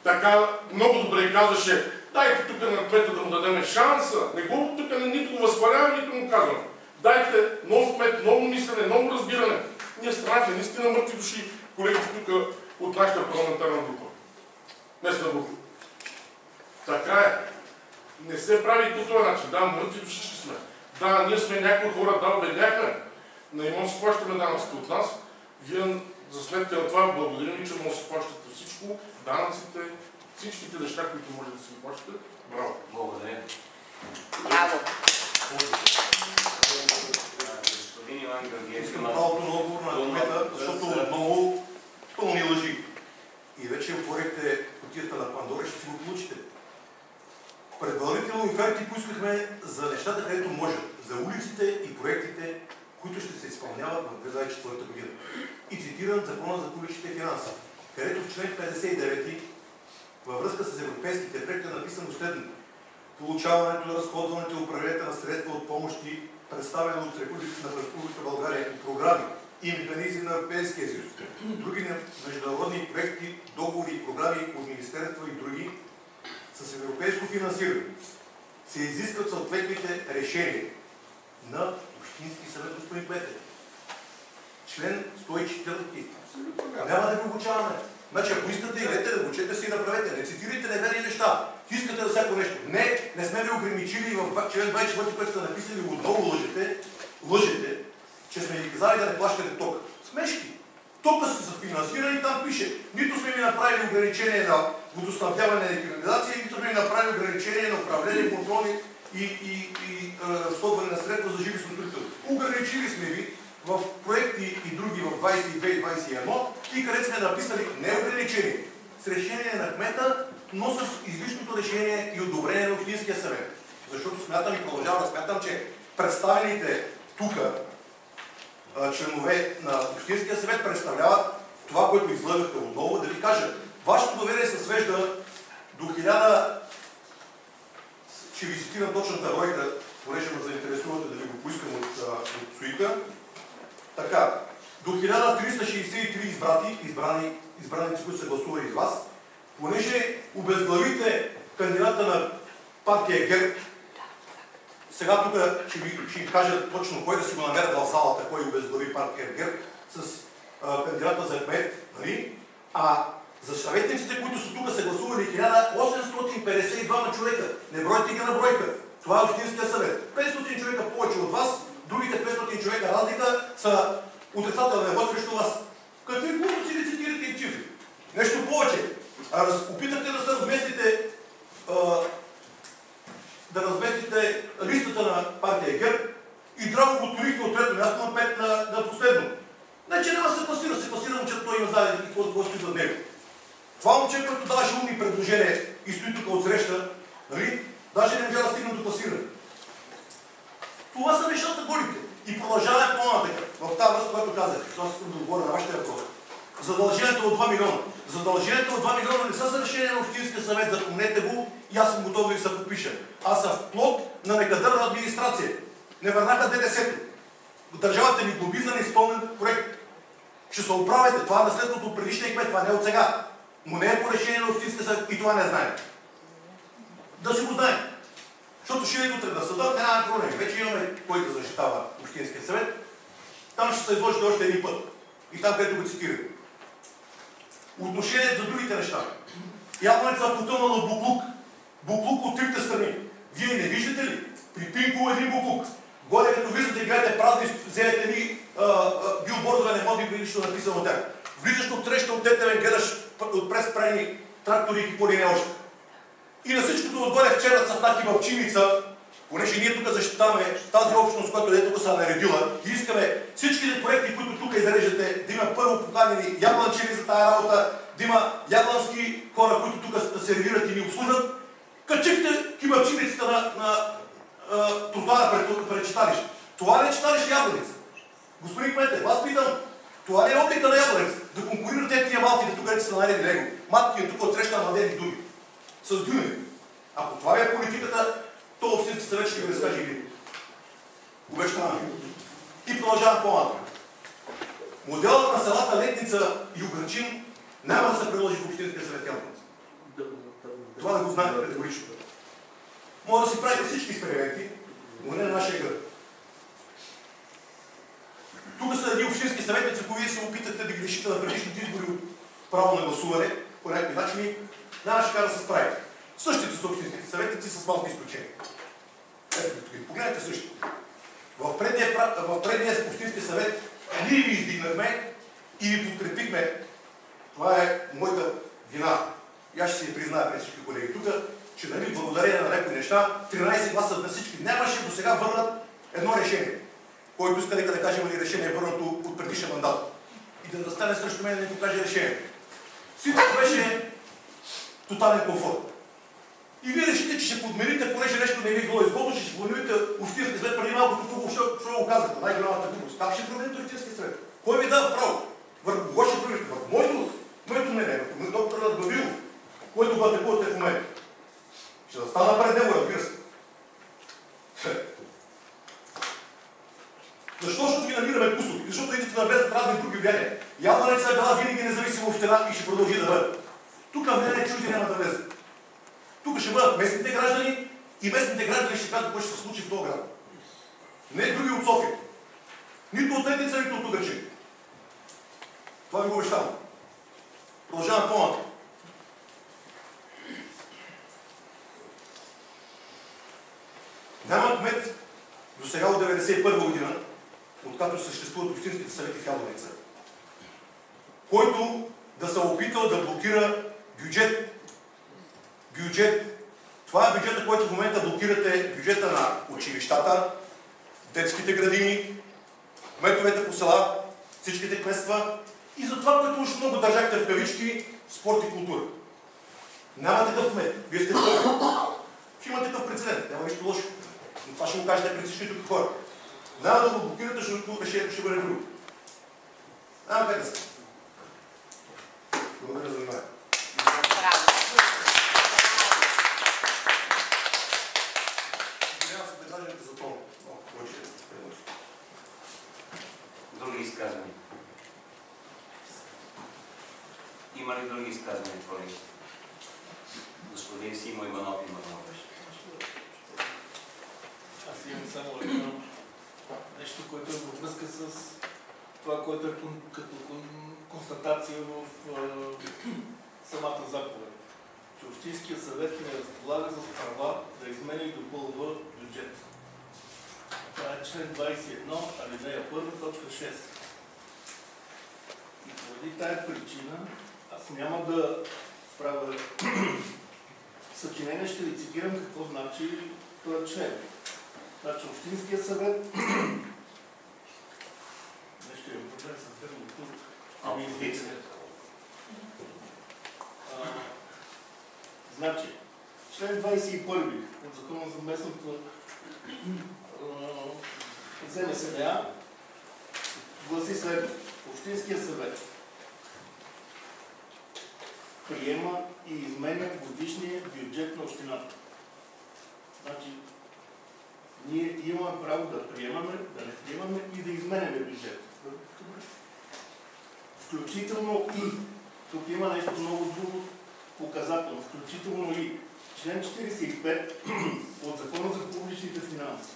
Speaker 7: така много добре казваше, дайте тук на кмета да му дадем шанса. Не го тук нито го възхвалявам, нито му казвам. Дайте нов кмет, ново мислене, ново разбиране. Ние станахме наистина мъртви души, колегите тук от нашата парламентарна група. Местна група. Така е. Не се прави по този начин. Да, мъртви души ще сме. Да, ние сме някои хора, да, обедняхме. Не може да си плащаме данъците от нас. Вие за сметка на това благодарим ви, че може да си плащате всичко, данъците, всичките неща, които може да си плащате. Браво!
Speaker 1: Благодаря.
Speaker 4: Браво!
Speaker 1: Господин Иван Георгиев.
Speaker 2: Искам правото на отговор на кмета, защото отново пълни лъжи. И вече отворихте кутията на Пандора, ще си го получите. Предварително оферти поискахме за нещата, където може. За улиците и проектите, които ще се изпълняват в 2024 година. И цитирам Закона за публичните финанси, където в член 59 във връзка с европейските проекти е написано следното. Получаването, разходването и управлението на средства от помощи, представени от Република България и програми и механизми на Европейския съюз, други международни проекти, договори и програми от министерства и други с европейско финансиране се изискват съответните решения на Общински съвет, господин Петър. Член 104. Няма да ви обучаваме. Значи, ако искате, идете да го чете си и направете. Не цитирайте неверни неща. Искате да всяко нещо. Не сме ви ограничили в член 24, който сте написали, отново лъжете, че сме ви казали да не плащате тока. Смешки. Тока са финансирани, там пише. Нито сме ви направили ограничение на водоснабдяване и канализация, нито сме ви направили ограничение на управление, контролни и разходване на средства за жилищно строителство. Ограничили сме ви в проекти и други в 22 и 21 и където сме написали неограничени с решение на кмета, но с излишното решение и одобрение на Общинския съвет. Защото смятам и продължавам да смятам, че представените тук членове на Общинския съвет представляват това, което излъгахте отново. Да ви кажа, вашето доверие се свежда до 1000, ще ви цитирам точната бройка, понеже ме заинтересувате да ви го поискам от СУИКа. Така, до 1363 избраници, които са гласували с вас, понеже обезглавите кандидата на партия ГЕРБ, сега тук ще ви кажа точно кой да си го намерят в залата, кой обезглави партия ГЕРБ с кандидата за кмет, нали? А за съветниците, които са тук, са гласували 1852 човека. Не бройте ги на бройка. Това е Общинския съвет. 500 човека повече от вас, другите 500 човека разлика са отрицателен вот срещу вас. Какви глупости ви цитирате и цифри? Нещо повече. Опитате да се разместите листата на партия ГЕРБ и драго го турихте от трето място на 5 на последно. Не, че няма да се класира момчето, той има знае какво стои зад него. Това момче, което даваше умни предложения и стои тук от среща, нали, даже не можа да стигне до класиране. Това са нещата голите. И продължаваме по-нататък. В тази връзка, която казах, това искам да отговоря на вашите въпроси. Задължението от 2 милиона. Задължението от 2 милиона не са за решение на Общинския съвет, запомнете го и аз съм готов да ви се подпиша. Аз съм в плод на некадърна администрация. Не върнаха ДДС-то. Държавата ни глоби за неизпълнен проект. Ще се оправите. Това е наследството от предишния кмет, това не е от сега. Но не е по решение на Общинския съвет и това не знаем. Да си го знаем. Защото ще идва утре на съда, няма проблем. Вече имаме кой да защитава Общинския съвет. Там ще се изложите още един път. И там, където го цитирам. Отношение за другите неща. Ябланица е потънала от буклук. Буклук от трите страни. Вие не виждате ли? При Пинко един буклук. Горе като виждате, гледате празни, вземете ни билбордове, не може да би нищо написано от тях. Влизаш от среща от Тетевен, гледаш отпред спрени трактори и какво ли не още. И на всичкото отгоре вчера цъфнаки в Чимица, понеже ние тук защитаваме тази общност, която е тук са наредила и искаме всичките проекти, които тук изреждате, да има първо поканени ябланчери за тази работа, да има яблански хора, които тук да сервират и ни обслужат. Качихте кибачимицата на тротуара пред читалище. Това не е читалище Ябланица. Господин кмете, вас питам, това не е облика на Ябланица. Да конкурирате тия малките тук, където са наредили него. Матките тук отсреща на младени думи. С дюни. Ако това е политиката, то Общински съвет ще ви разкаже и ви. Обещавам ви. И продължавам по-нататък. Моделът на селата Летница и Угърчин няма да се приложи в Общинския съвет Ябланица. Това да го знаете категорично. Може да си правите всички експерименти, но не на нашия град. Тук са едни общински съветници, ако вие се опитате да ги решите на предишните избори от право на гласуване, по някакви начини, няма ще да се справите. Същите са общинските съветници с малко изключение. Ето тук, погледнете същите. В предния общински съвет ние ви издигнахме и ви подкрепихме. Това е моята вина. И аз ще си я призная пред всички колеги тук, че нали, благодарение на някои неща, 13 гласа на всички нямаше до сега върнат едно решение, който иска да каже ли решение върнато от предишния мандат. И да стане срещу мен да ни покаже решение. Всичко беше тотален комфорт. И вие решите, че ще подмените, понеже нещо не ви е било изгодно, че ще подмените общински съвет преди малко, тук що го казахте, най-голямата глупост. Как ще промените общински съвет? Кой ви дава право? Върху кого ще промените? Върху моето мнение, върху доктор Радбавилов, който го атакувате в момента. Ще да стана пред него, разбира се. Защо? Защото ги намираме пустоти? Защото идите да влезат разни други влияния. Ябланица е била винаги независима община и ще продължи да бъде. Тук влияние чужди няма да влезе. Тук ще бъдат местните граждани и местните граждани ще кажат какво ще се случи в този град. Не други от София. Нито от Летница, нито от Угърчин. Това ви го обещавам. Продължавам по-нататък. Няма кмет до сега от 1991 година, откакто съществуват общинските съвети в Ябланица, който да се опитал да блокира бюджет. Това е бюджета, който в момента блокирате, бюджета на училищата, детските градини, кметовете по села, всичките кметства и за това, което уж много държахте в кавички, спорт и култура. Няма такъв кмет. Вие сте първи. Ще има такъв прецедент. Няма нищо лошо. Но това ще го кажете пред всички тук хора. Няма да го блокирате, защото решението ще бъде друго. Няма как да се. Благодаря за внимание.
Speaker 1: Други изказвания? Има ли други изказвания, колеги? Господин Симо Иванов има много беше.
Speaker 8: Аз имам само едно нещо, което е във връзка с това, което е като констатация в самата заповед. Че Общинския съвет не разполага за права да изменя и допълва бюджет. Това е член 21, алинея 1, точка 6. И поради тая причина аз няма да правя съчинение, ще ви цитирам какво значи този член. Значи Общинския съвет... Нещо е проблем с дърво тук. Значи, член 21 от Закона за местното ЗМСДА гласи следно. Общинския съвет приема и изменя годишния бюджет на общината. Значи, ние имаме право да приемаме, да не приемаме и да изменяме бюджет. Включително и, тук има нещо много друго показателно, включително и член 45 от Закона за публичните финанси.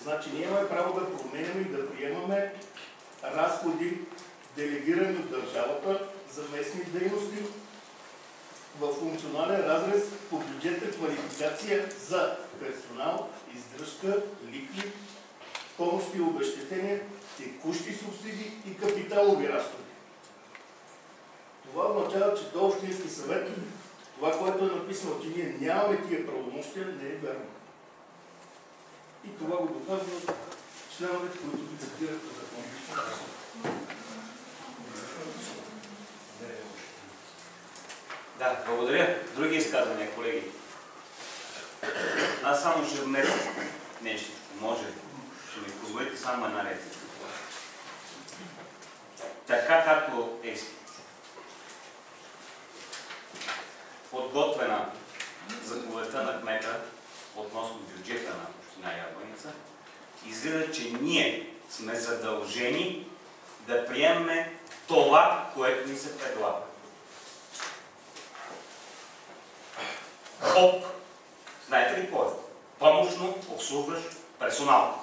Speaker 8: Значи ние имаме право да променяме и да приемаме разходи, делегирани от държавата за местни дейности в функционален разрез по бюджетна квалификация за персонал, издръжка, лихви, помощи и обезщетения, текущи субсидии и капиталови разходи. Това означава, че до Общински съвет, това, което е написано, че ние нямаме тия правомощия, не е вярно. И това го доказват членовете, които ги цитират на закон.
Speaker 1: Да, благодаря. Други изказвания, колеги? Аз само ще вмесна нещо. Може. Ще ми позволите само една реплика. Така както е подготвена заповедта на кмета относно бюджета на община Ябланица, изгледа, че ние сме задължени да приемем това, което ни се предлага. ПОП. Знаете ли какво е? Помощно обслужващ персонал.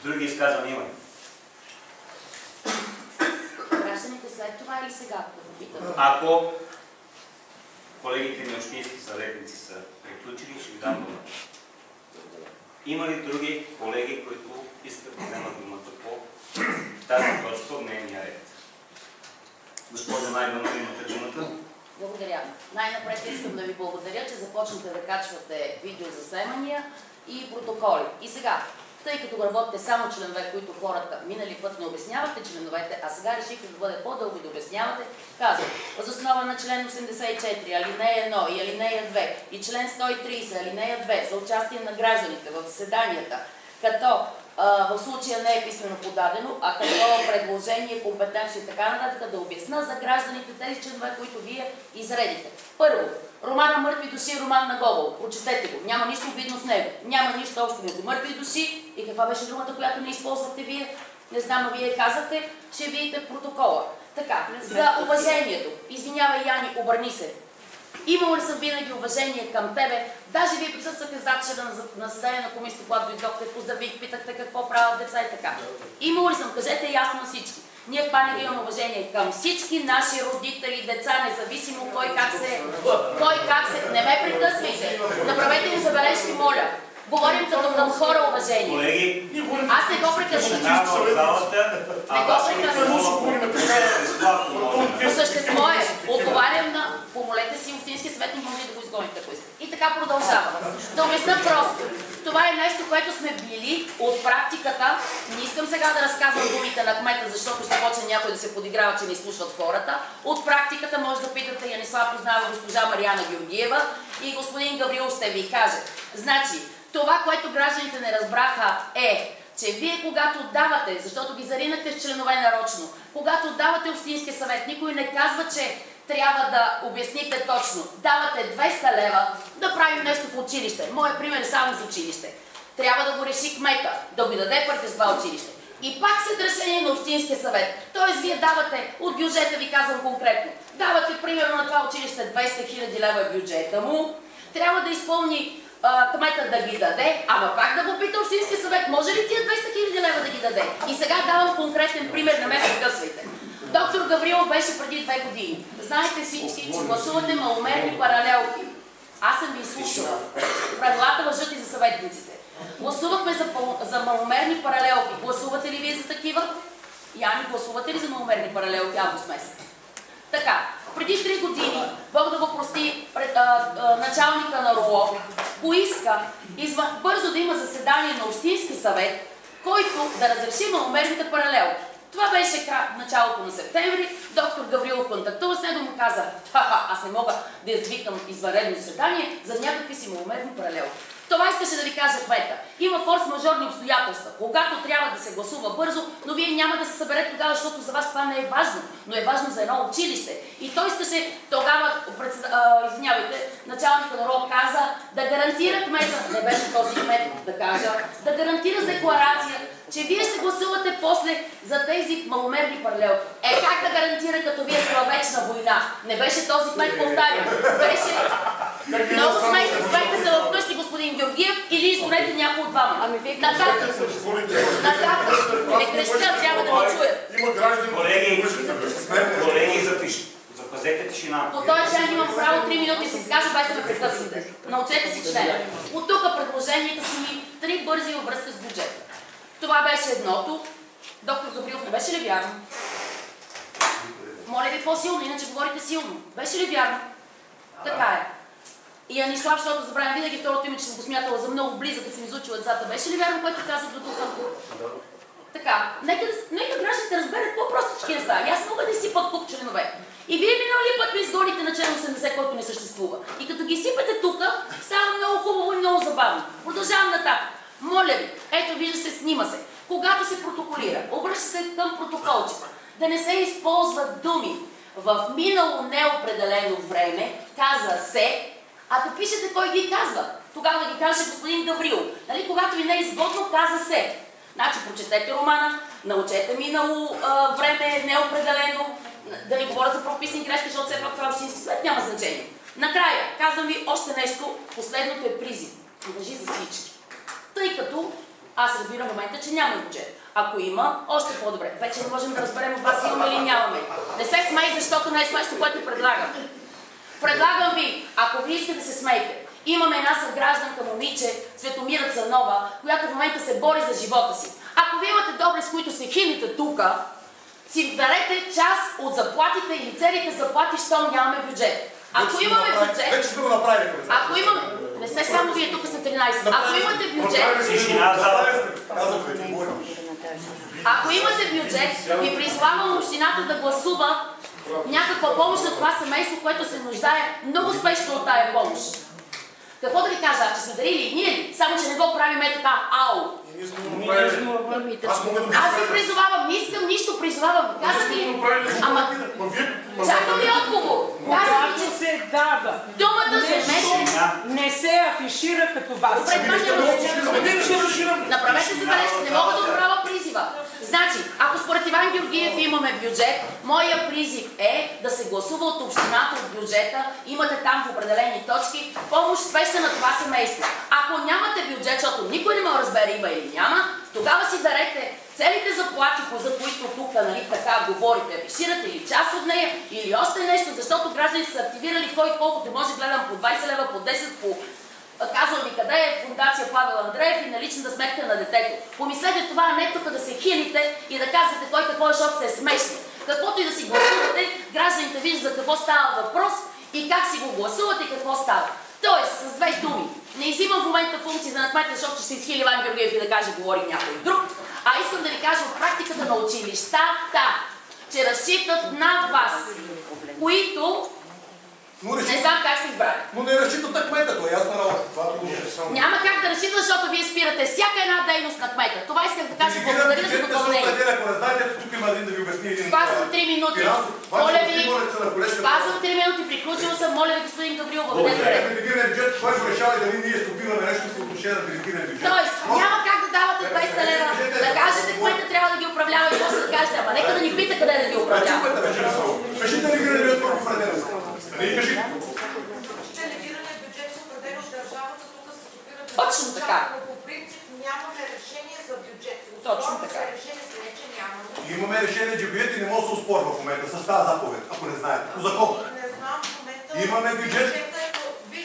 Speaker 1: Други изказвания има ли?
Speaker 4: Гражданите след това или сега?
Speaker 1: Ако колегите ми общински съветници са приключили, ще ви дам дума. Има ли други колеги, които искат да вземат думата по тази точка от дневния ред? Госпожа Найденова, имате думата.
Speaker 4: Благодаря. Най-напред искам да ви благодаря, че започнете да качвате видеозаснемания и протоколи. И сега, тъй като работите само членове, които хората минали път не обяснявате членовете, а сега решихте да бъде по-дълго да обяснявате, казвам, въз основа на член 84, алинея 1 и алинея 2 и член 130, алинея 2 за участие на гражданите в заседанията, като в случая не е писмено подадено, а като предложение, компетенция и така нататък, да обясна за гражданите тези членове, които вие изредите. Първо, романа "Мъртви души" Роман на Гогол. Прочетете го. Няма нищо обидно с него. Няма нищо общо между мъртви души и каква беше думата, която не използвахте вие. Не знам, а вие казахте, ще видите в протокола. Така, за уважението. Извинявай, Яни, обърни се. Имало ли съм винаги уважение към тебе? Даже вие присъствате завчера на заседание на комисията, когато дойдохте, поздравих, питахте какво правят деца и така. Имало ли съм? Кажете ясно на всички. Ние в ПАНЕВ имаме уважение към всички наши родители, деца, независимо кой как се... Не ме прекъсвайте. Направете ми забележки, моля. Говорим като към хора уважение.
Speaker 1: Колеги,
Speaker 4: аз не го прекъсвам.
Speaker 1: Не го
Speaker 4: прекъсвам. По същество е. Отговарям на... Помолете си общински съветник, може да го изгоните. И така продължавам. Да обясня просто. Това е нещо, което сме били от практиката. Не искам сега да разказвам думите на кмета, защото ще почне някой да се подиграва, че не слушат хората. От практиката може да питате, Янислав познава госпожа Мариана Георгиева и господин Гаврил ще ви каже. Значи, това, което гражданите не разбраха е, че вие когато давате, защото ги заринахте в членове нарочно, когато давате общински съвет, никой не казва, че трябва да обясните точно. Давате 200 лева да правим нещо в училище. Моят пример е само за училище. Трябва да го реши кмета, да го даде парите с това училище. И пак след решение на общинския съвет. Тоест вие давате, от бюджета ви казвам конкретно, давате примерно на това училище 200 000 лева бюджета му, трябва да изпълни кмета да ги даде, ама пак да го пита общинския съвет, може ли тия 200 000 лева да ги даде? И сега давам конкретен пример, не ме прекъсвайте. Доктор Гаврилов беше преди 2 години. Знаете всички, че гласувате маломерни паралелки. Аз съм ви слушала. Правилата важат и за съветниците. Гласувахме за маломерни паралелки. Гласувате ли вие за такива? Яни, гласувате ли за маломерни паралелки август месец? Така, преди 3 години, Бог да го прости, началника на РУО поиска бързо да има заседание на общински съвет, който да разреши маломерните паралелки. Това беше началото на септември. Доктор Гаврилов контактува с него и му каза: аз не мога да извикам извънредно заседание за някакви си маломерни паралелки. Това искаше да ви кажа кмета. Има форс-мажорни обстоятелства, когато трябва да се гласува бързо, но вие няма да се съберете тогава, защото за вас това не е важно, но е важно за едно училище. И той искаше тогава, началникът на РО каза да гарантира кмета, не беше този кмет да кажа, да гарантира с декларация, че вие ще гласувате после за тези маломерни паралелки. Как да гарантира, като вие сте във вечна война? Не беше този кмет, повтарям. Беше... Много смейте се вкъщи, господин Георгиев, или изгонете някой от двама. Нататък. Не крещя, трябва да ме чуят.
Speaker 1: Колеги, запишете. Запазете тишина.
Speaker 4: По този член имам право 3 минути да се изкажа, без да ме прекъсвате. Научете си члена. От тук предложенията са ми 3 бързи във връзка с бюджета. Това беше едното. Доктор Гаврилов, не беше ли вярно? Моля ви по-силно, иначе говорите силно. Беше ли вярно? Така е. И Янислав, защото забравям винаги второто име, че съм го смятала за много близък, като съм изучила децата. Беше ли вярно, което казах до тук? Така, нека гражданите разберат по-простички неща. И аз мога да изсипат тук членове. И вие миналия път ми изгоните на член 80, който не съществува. И като ги сипате тук, става много хубаво и много забавно. Продължавам нататък. Моля ви, ето вижда се, снима се. Когато се протоколира, обръща се към протоколчета, да не се използват думи в минало неопределено време, каза се, а да пишете кой ги казва. Тогава да ги каже господин Гаврил. Нали, когато ви не е изгодно, каза се. Значи, прочетете романа, научете минало време, неопределено, да не говоря за прописни грешки, защото все пак това общински съвет няма значение. Накрая, казвам ви още нещо, последното е призив. Важи за всички. Тъй като аз разбирам в момента, че няма бюджет. Ако има, още по-добре. Вече не можем да разберем от вас имаме или нямаме. Не се смей, защото не е смешно, което предлагам. Предлагам ви, ако ви искате да се смеете, имаме една съгражданка момиче, Цветомира Цанова, която в момента се бори за живота си. Ако ви имате доблест, които се хилите тука, си дарете част от заплатите или целите заплати, щом нямаме бюджет. Ако имаме бюджет...
Speaker 2: Вече сме го направили.
Speaker 4: Ако имаме... Не сме само вие, тук са 13. Ако имате бюджет... Ако имате бюджет, ви призвавам общината да гласува някаква помощ за това семейство, което се нуждае много спешно от тая помощ. Какво да ви кажа? Че сме дарили и ние ли? Само, че не го правим така. Ау! Аз ви призовавам, не искам нищо, призовавам. Казах ли? Ама... Чакам ли отговор? Казах ли, че се дава. Думата вземете.
Speaker 6: Не се афишира като вас.
Speaker 4: Направете забележка, не мога да отправя призива. Значи, ако според Иван Георгиев имаме бюджет, моя призив е да се гласува от общината, от бюджета, имате там в определени точки, помощ спешна на това семейство. Ако нямате бюджет, защото никой не ме разбере има или няма, тогава си дарете целите заплати, за които тук, нали, така говорите, афиширате или част от нея, или още нещо, защото гражданите са активирали кой колкото може, гледам по 20 лева, по 10, по... Казвам ви къде е фундация Павел Андреев и на личната сметка на детето. Помислете това, а не тук да се хилите и да казвате кой какво е, защото се е смешно. Каквото и да си гласувате, гражданите виждат за какво става въпрос и как си го гласувате и какво става. Тоест, с две думи, не изимам в момента функцията на кмета, защото ще се изхили Иван Георгиев и да каже говори някой друг, а искам да ви кажа от практиката на училищата, че разчитат на вас, които не знам как се избрали.
Speaker 2: Но не разчитат на кмета, това е ясна работа.
Speaker 4: Няма как да разчитат, защото вие спирате всяка една дейност на кмета. Това искам да кажа, благодаря за допълнение.
Speaker 2: Ако не знаете, тук има един да ви обясни един...
Speaker 4: Спазвам 3 минути. Моля ви, спазвам 3 минути, приключила съм. Моля ви, господин Гаврил, благодаря.
Speaker 2: Делегиран бюджет, кой го решава и дали ние стопираме нещо с отношение на делегиран бюджет.
Speaker 4: Тоест, няма как да давате 200 лева, да кажете, кмета трябва да ги управлява и после да кажете, ама нека да ни пита къде да ги управлява.
Speaker 2: Кажи делегиран бюджет, колко определя.
Speaker 9: Делегираният бюджет се определя от държавата, тук се стопира бюджет.
Speaker 4: Точно така.
Speaker 9: Но по принцип нямаме решение за бюджет.
Speaker 4: Точно така.
Speaker 9: Решение за не, че нямаме.
Speaker 2: Имаме решение, че бюджет и не може да се оспорва в момента с тази заповед, ако не знаете. По закон.
Speaker 9: Не знам в момента.
Speaker 2: Имаме бюджет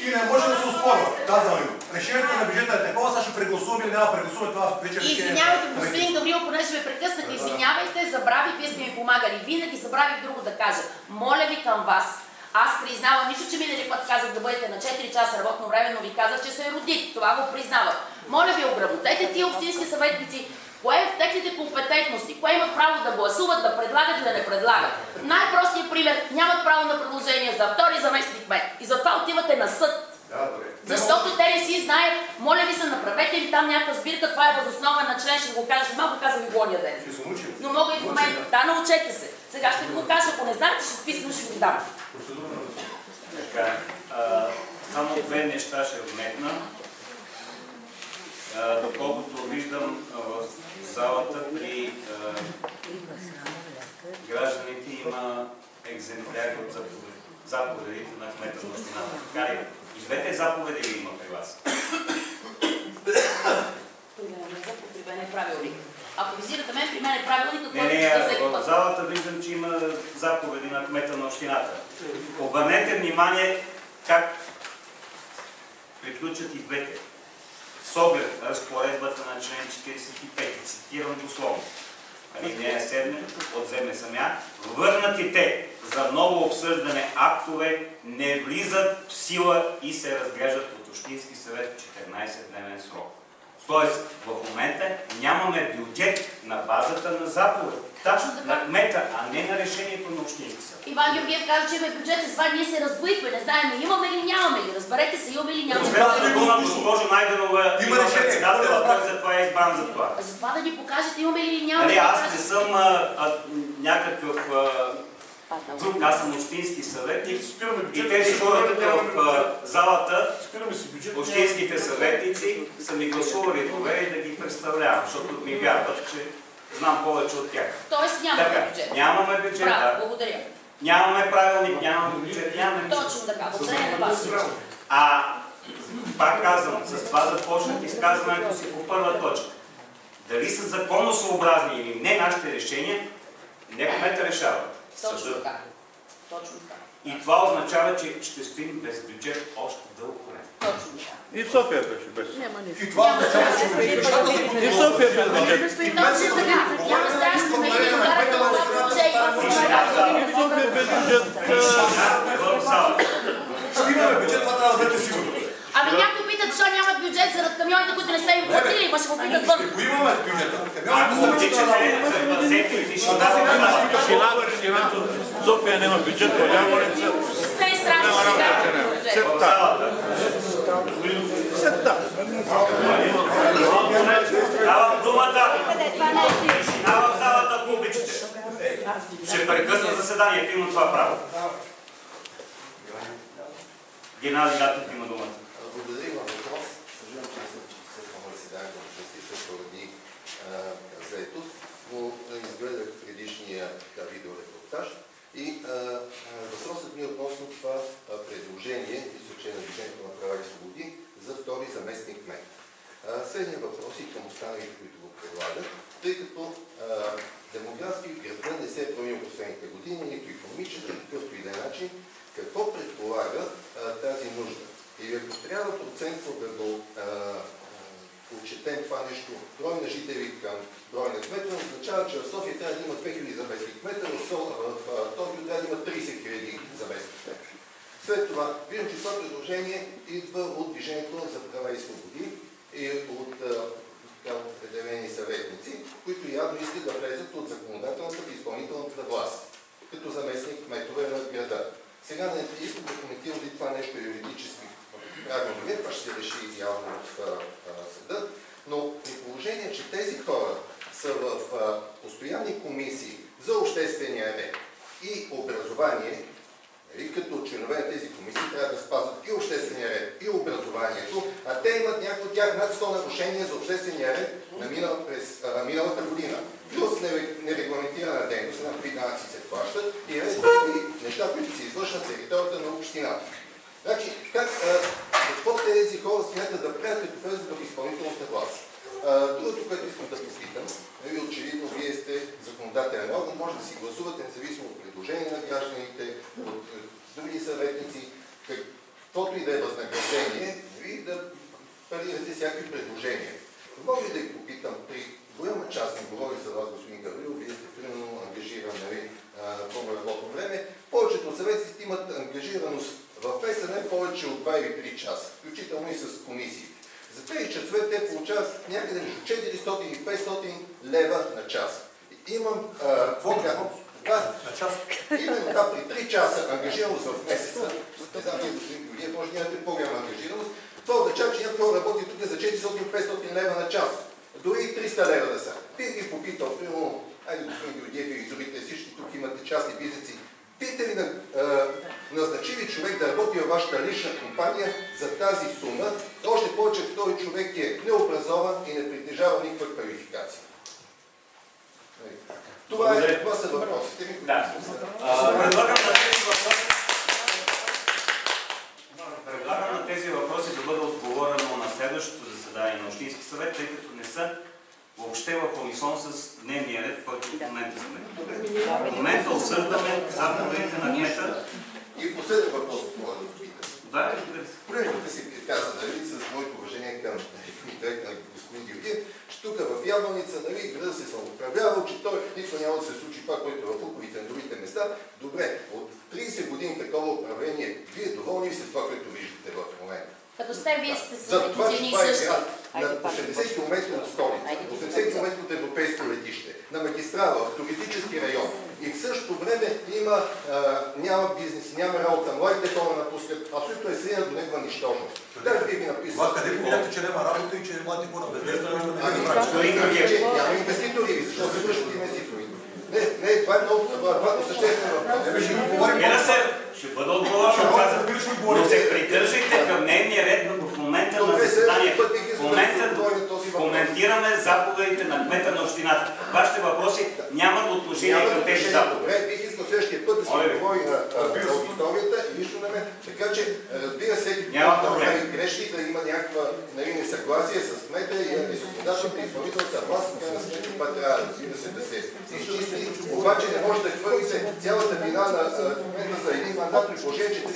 Speaker 2: и не може да се оспорва. Казвам ви. Решението на бюджета е такова, сега ще прегласуваме или няма прегласуваме това вече решение.
Speaker 4: Извинявайте, господин Гаврил, понеже ме прекъснате, извинявайте, забравих, вие сте ми помагали. Винаги забравих друго да кажа. Моля ви към вас. Аз признавам, нищо, че минали път казах да бъдете на 4 часа работно време, но ви казах, че се родит. Това го признавам. Моля ви, ограмотете тия общински съветници, кое е в техните компетентности, кое имат право да гласуват, да предлагат или да не предлагат. Най-простият пример, нямат право на предложение за втори заместник кмет и затова отивате на съд. Защото те не си знаят, моля ви се, направете им там някаква сбирка, това е възоснова на член, ще го кажа, малко казвам и болния ден. Но мога и в момента, да, научете се. Сега ще го кажа, ако не знаете, ще писано, ще го дам.
Speaker 1: Така, само две неща ще вметна. Доколкото виждам в залата при гражданите има екземпляри от заповедите на кмета на общината. Така ли? И двете заповеди ли има при вас?
Speaker 4: За потребен е правилник. Ако визирате мен, при мен е правилник,
Speaker 1: който в залата виждам, че има заповеди на кмета на общината. Обърнете внимание как приключат и двете. С оглед разпоредбата на член 45, цитирам дословно. Алинея 7 от Земе Самя, върнатите за ново обсъждане актове не влизат в сила и се разглеждат от Общински съвет в 14-дневен срок. Тоест, в момента нямаме бюджет на базата на заповед. Точно на кмета, а не на решението на Общински съвет.
Speaker 4: Иван Георгиев каза, че имаме бюджет, с това ние се раздвоихме. Не знаем имаме или нямаме ли. Разберете се, имаме или нямаме.
Speaker 1: Госпожо Найденова, има председател, той за това е избран за това.
Speaker 4: За това да ни покажете имаме или нямаме.
Speaker 1: Аз не съм някакъв друг Аз съм общински съветник и тези хора тук в залата, общинските съветници, са ми гласували доверие да ги представлявам, защото ми вярват, че знам повече от тях.
Speaker 4: Тоест нямаме бюджет.
Speaker 1: Нямаме бюджет,
Speaker 4: Браво,
Speaker 1: да.
Speaker 4: Благодаря.
Speaker 1: Нямаме правилник, нямаме бюджет, нямаме нищо.
Speaker 4: Точно така, благодаря на вас.
Speaker 1: Пак казвам, с това започнах изказването си по първа точка. Дали са законосъобразни или не нашите решения, не кмета решава.
Speaker 4: Точно така. Точно така.
Speaker 1: И това означава, че ще стоим без бюджет още дълго време.
Speaker 4: Точно така.
Speaker 10: И в София беше без.
Speaker 2: И това означава, че нещата се
Speaker 10: И в София без бюджет.
Speaker 4: Точно така. Няма страшно, нали да ударят това бюджет.
Speaker 10: И в София без бюджет.
Speaker 2: ще имаме бюджет, това трябва да бъдете сигурни.
Speaker 4: Ами някой питат, защо нямат бюджет заради камионите, които не са им платили, ма ще го питат вън.
Speaker 2: Го имаме бюджета.
Speaker 1: Ако обичате, запазете тишина.
Speaker 10: Тишина. София няма бюджет, няма лице.
Speaker 4: Не е страшно, че няма бюджет.
Speaker 1: В залата. Давам думата. Тишина в залата, ако обичате. Ще прекъсна заседанието, има това право. Геннадий Гатев има думата.
Speaker 11: Благодаря, има въпрос. Съжалявам, че не съм присъствал на заседанието на честите поради заетост, но изгледах предишния видеорепортаж и въпросът ми относно това предложение, мисля, че на Движението на права и свободи, за втори заместник кмет. Следният въпрос и към останалите, които го предлагат, тъй като демографски градът не се е променил последните години, нито икономически, какъвто и да е начин, какво предполага тази нужда? И ако трябва процентно да го отчетем това нещо, брой на жители към брой на кметове, означава, че в София трябва да има 2000 заместник кмета, в Токио трябва да има 30 000 заместник кмета. След това, виждам, че това предложение идва от Движението за права и свободи и от определени съветници, които явно искат да влезат от законодателната и изпълнителната власт, като заместник кметове на града. Сега не искам да коментирам дали това нещо е юридически правилно не, това ще се реши явно в съда, но при положение, че тези хора са в постоянни комисии за обществения ред и образование, като членове на тези комисии трябва да спазват и обществения ред, и образованието, а те имат някои от тях над 100 нарушения за обществения ред през миналата година. Плюс нерегламентирана дейност, на какви данъци се плащат и ред неща, които се извършват на територията на общината. Значи, какво тези хора смятат да правят, като влезат в изпълнителната власт? Другото, което искам да попитам, очевидно вие сте законодателен орган, може да си гласувате независимо от предложение на гражданите, от други съветници, каквото и да е възнаграждение, и да парирате всякакви предложения. Мога ли да ви попитам, при голяма част, не говори за вас, господин Гаврилов, вие сте примерно ангажиран пълно работно време, повечето съветници имат ангажираност в ПСН повече от 2 или 3 часа, включително и с комисии. За тези часове те получават някъде между 400 и 500 лева на час. Имам на час. Именно да, при 3 часа ангажираност в месеца, не знам, вие може да имате по-голяма ангажираност, това означава, че някой работи тук за 400-500 лева на час. Дори и 300 лева да са. Бих ги попитал, примерно, айде господин Георгиев и другите, всички тук имате частни бизнеси. Бихте ли назначили човек да работи във вашата лична компания за тази сума, още повече, че този човек е необразован и не притежава никаква квалификация? Това са въпросите ми.
Speaker 1: Предлагам на тези въпроси да бъде отговорено на следващото заседание на Общински съвет, тъй като не са въобще в унисон с дневния ред, който в момента сме. В момента обсъждаме заповедите на кмета.
Speaker 11: И последен въпрос, това да попитам.
Speaker 1: Да,
Speaker 11: понеже тук се каза, нали, с моето уважение към комитет на господин Георгиев, че тук в Ябланица, нали, града се самоуправлявал, че той никога няма да се случи това, което в Луковите на другите места. Добре, от 30 години такова управление, вие доволни ли сте това, което виждате в момента?
Speaker 4: Като сте, вие сте
Speaker 11: за това, че това е град на
Speaker 4: също.
Speaker 11: 80 км от столица, 80 км от европейско летище, на магистрала, в туристически район. И в същото време няма бизнес, няма работа, младите хора напускат, абсолютно е свинена до негова нищожност. Даже би ви написал.
Speaker 2: Това къде помняте, че няма работа и че младите хора бездействат?
Speaker 11: Няма инвеститори, защото се връщат инвеститори. Не, това е много съществен въпрос.
Speaker 1: Ще бъда отговорно, казах, но се придържайте към дневния ред в момента на заседанието. В момента коментираме заповедите на кмета на общината. Вашите въпроси нямат отношение към тези заповеди.
Speaker 11: Добре, бих искал следващия път да се говори на аудиторията и нищо на мен. Така че, разбира се, да прави грешки, да има някаква несъгласие с кмета и законодателната и изпълнителната власт, така на сметка това трябва, разбира се, да се изчисти. Обаче не може да хвърлите цялата вина на кмета за един мандат, при положение, че 30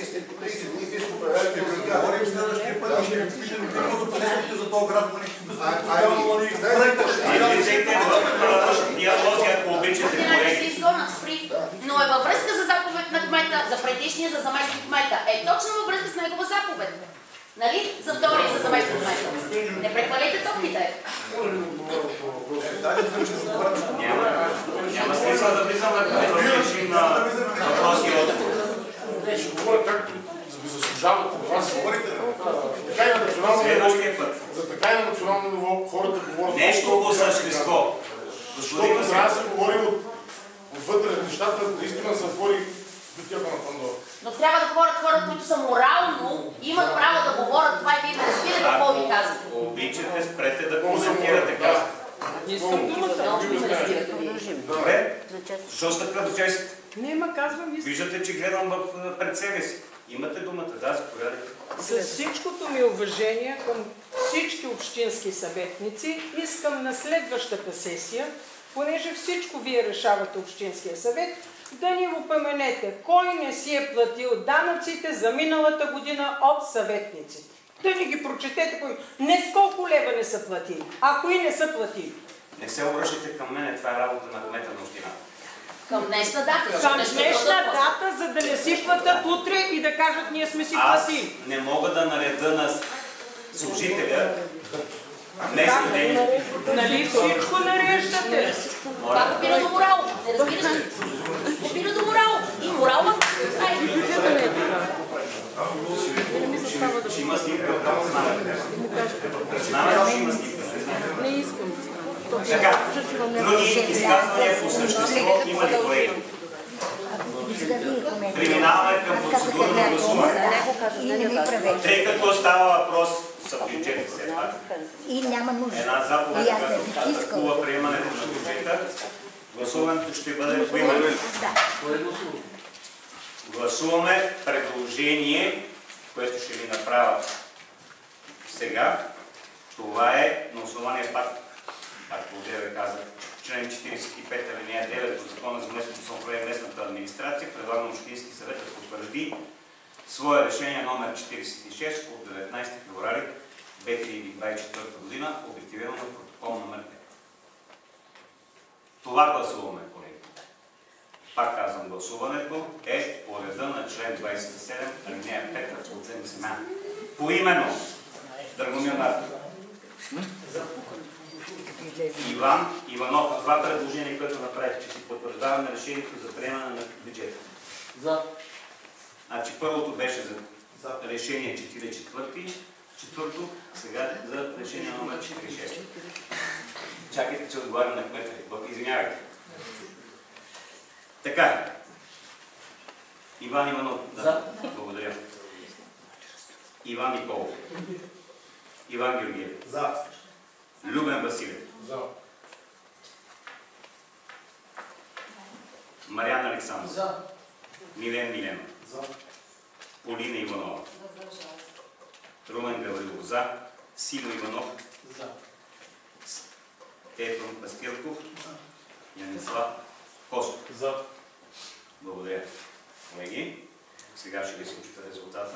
Speaker 11: дни вие сте управлявате град.
Speaker 2: Говорим следващия път, ще ви питаме каквото полезните за този град.
Speaker 1: Диалози, ако обичате, колеги.
Speaker 4: Но е във връзка за заповед на кмета, за предишния, за заместник кмета. Е точно във връзка с негова заповед. Нали? За втория, за заместник кмета. Не прехвалите топките.
Speaker 1: Няма смисъл да влизаме на въпроси и отговори.
Speaker 7: Ще говоря както ви заслужавате на вас. Така и на национално ниво. За така и на национално ниво хората говорят.
Speaker 1: Нещо по същество.
Speaker 7: Защото трябва да се говори отвътре нещата, наистина се отвори битията на Пандора.
Speaker 4: Но трябва да говорят хора, които са морално и имат право да говорят това и вие не разбирате какво ви казват.
Speaker 1: Обичате, спрете да коментирате казвате.
Speaker 6: Искам думата.
Speaker 1: Добре. Защо с такъв жест?
Speaker 6: Нема, казвам.
Speaker 1: Виждате, че гледам пред себе си. Имате думата, да, заповядайте.
Speaker 6: С всичкото ми уважение към всички общински съветници, искам на следващата сесия, понеже всичко вие решавате общинския съвет, да ни упоменете кой не си е платил данъците за миналата година от съветниците. Да ни ги прочетете, не с колко лева не са платили, а кои не са платили.
Speaker 1: Не се обръщайте към мене, това е работа на кмета на общината.
Speaker 4: Към днешна дата.
Speaker 6: Към днешна дата, за да не си платят утре и да кажат, ние сме си платили.
Speaker 1: Аз не мога да нареда на служителя днешни дни.
Speaker 6: Нали всичко нареждате?
Speaker 4: Това копира до морал. Не разбираш ли? Копира до морал. И морал
Speaker 1: ще има снимка от това знаме. Знаме, че има снимка.
Speaker 6: Не искам.
Speaker 1: Така, други изказвания по същество има ли колеги? Преминаваме към процедурно гласуване. Тъй като става въпрос за бюджет все пак.
Speaker 12: И няма нужда.
Speaker 1: Една заповед, която атакува приемането на бюджета, гласуването ще бъде поименно. Гласуваме предложение, което ще ви направя сега. Това е на основание пак, както одеве казах, член 45 алинея 9 от Закона за местното самоуправление и местната администрация, предлагам Общински съвет да потвърди свое решение номер 46 от 19 февруари 2024 година, обективирано на протокол номер 5. Това гласуваме, колеги. Пак казвам, гласуването е по реда на член 27 алинея 5 от ЗМСМ. Поименно Драгомир Марков. Иван Иванов, това предложение, което направих, че си потвърждаваме решението за приемане на бюджета.
Speaker 7: За.
Speaker 1: Значи първото беше за решение 44-то, сега за решение номер 46. Чакайте, че отговарям на кмета. Извинявайте. Така. Иван Иванов. Да. Благодаря. Иван Николов. Иван Георгиев.
Speaker 2: За.
Speaker 1: Любен Василев.
Speaker 7: За.
Speaker 1: Мариан Александров.
Speaker 6: За.
Speaker 1: Милен Миленов.
Speaker 2: За.
Speaker 1: Полина Иванова. Румен Гаврилов. За. Сино Иванов.
Speaker 6: За.
Speaker 1: Стефан Пастилков. Янислав Костов.
Speaker 7: За.
Speaker 1: Благодаря. Колеги, сега ще ви случите резултата.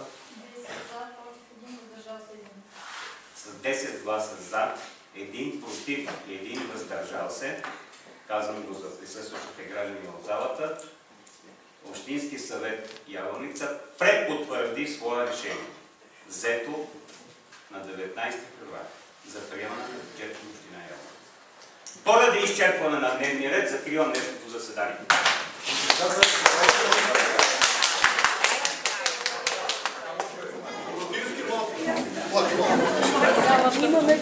Speaker 1: 10 10 гласа за, 1 против и 1 въздържал се. Казвам го за присъстващите граждани в залата. Общински съвет Яворница препотвърди свое решение, взето на 19 февруари за приемане на бюджет на община Яворница. Поради изчерпване на дневния ред, закривам днешното заседание.
Speaker 12: Имаме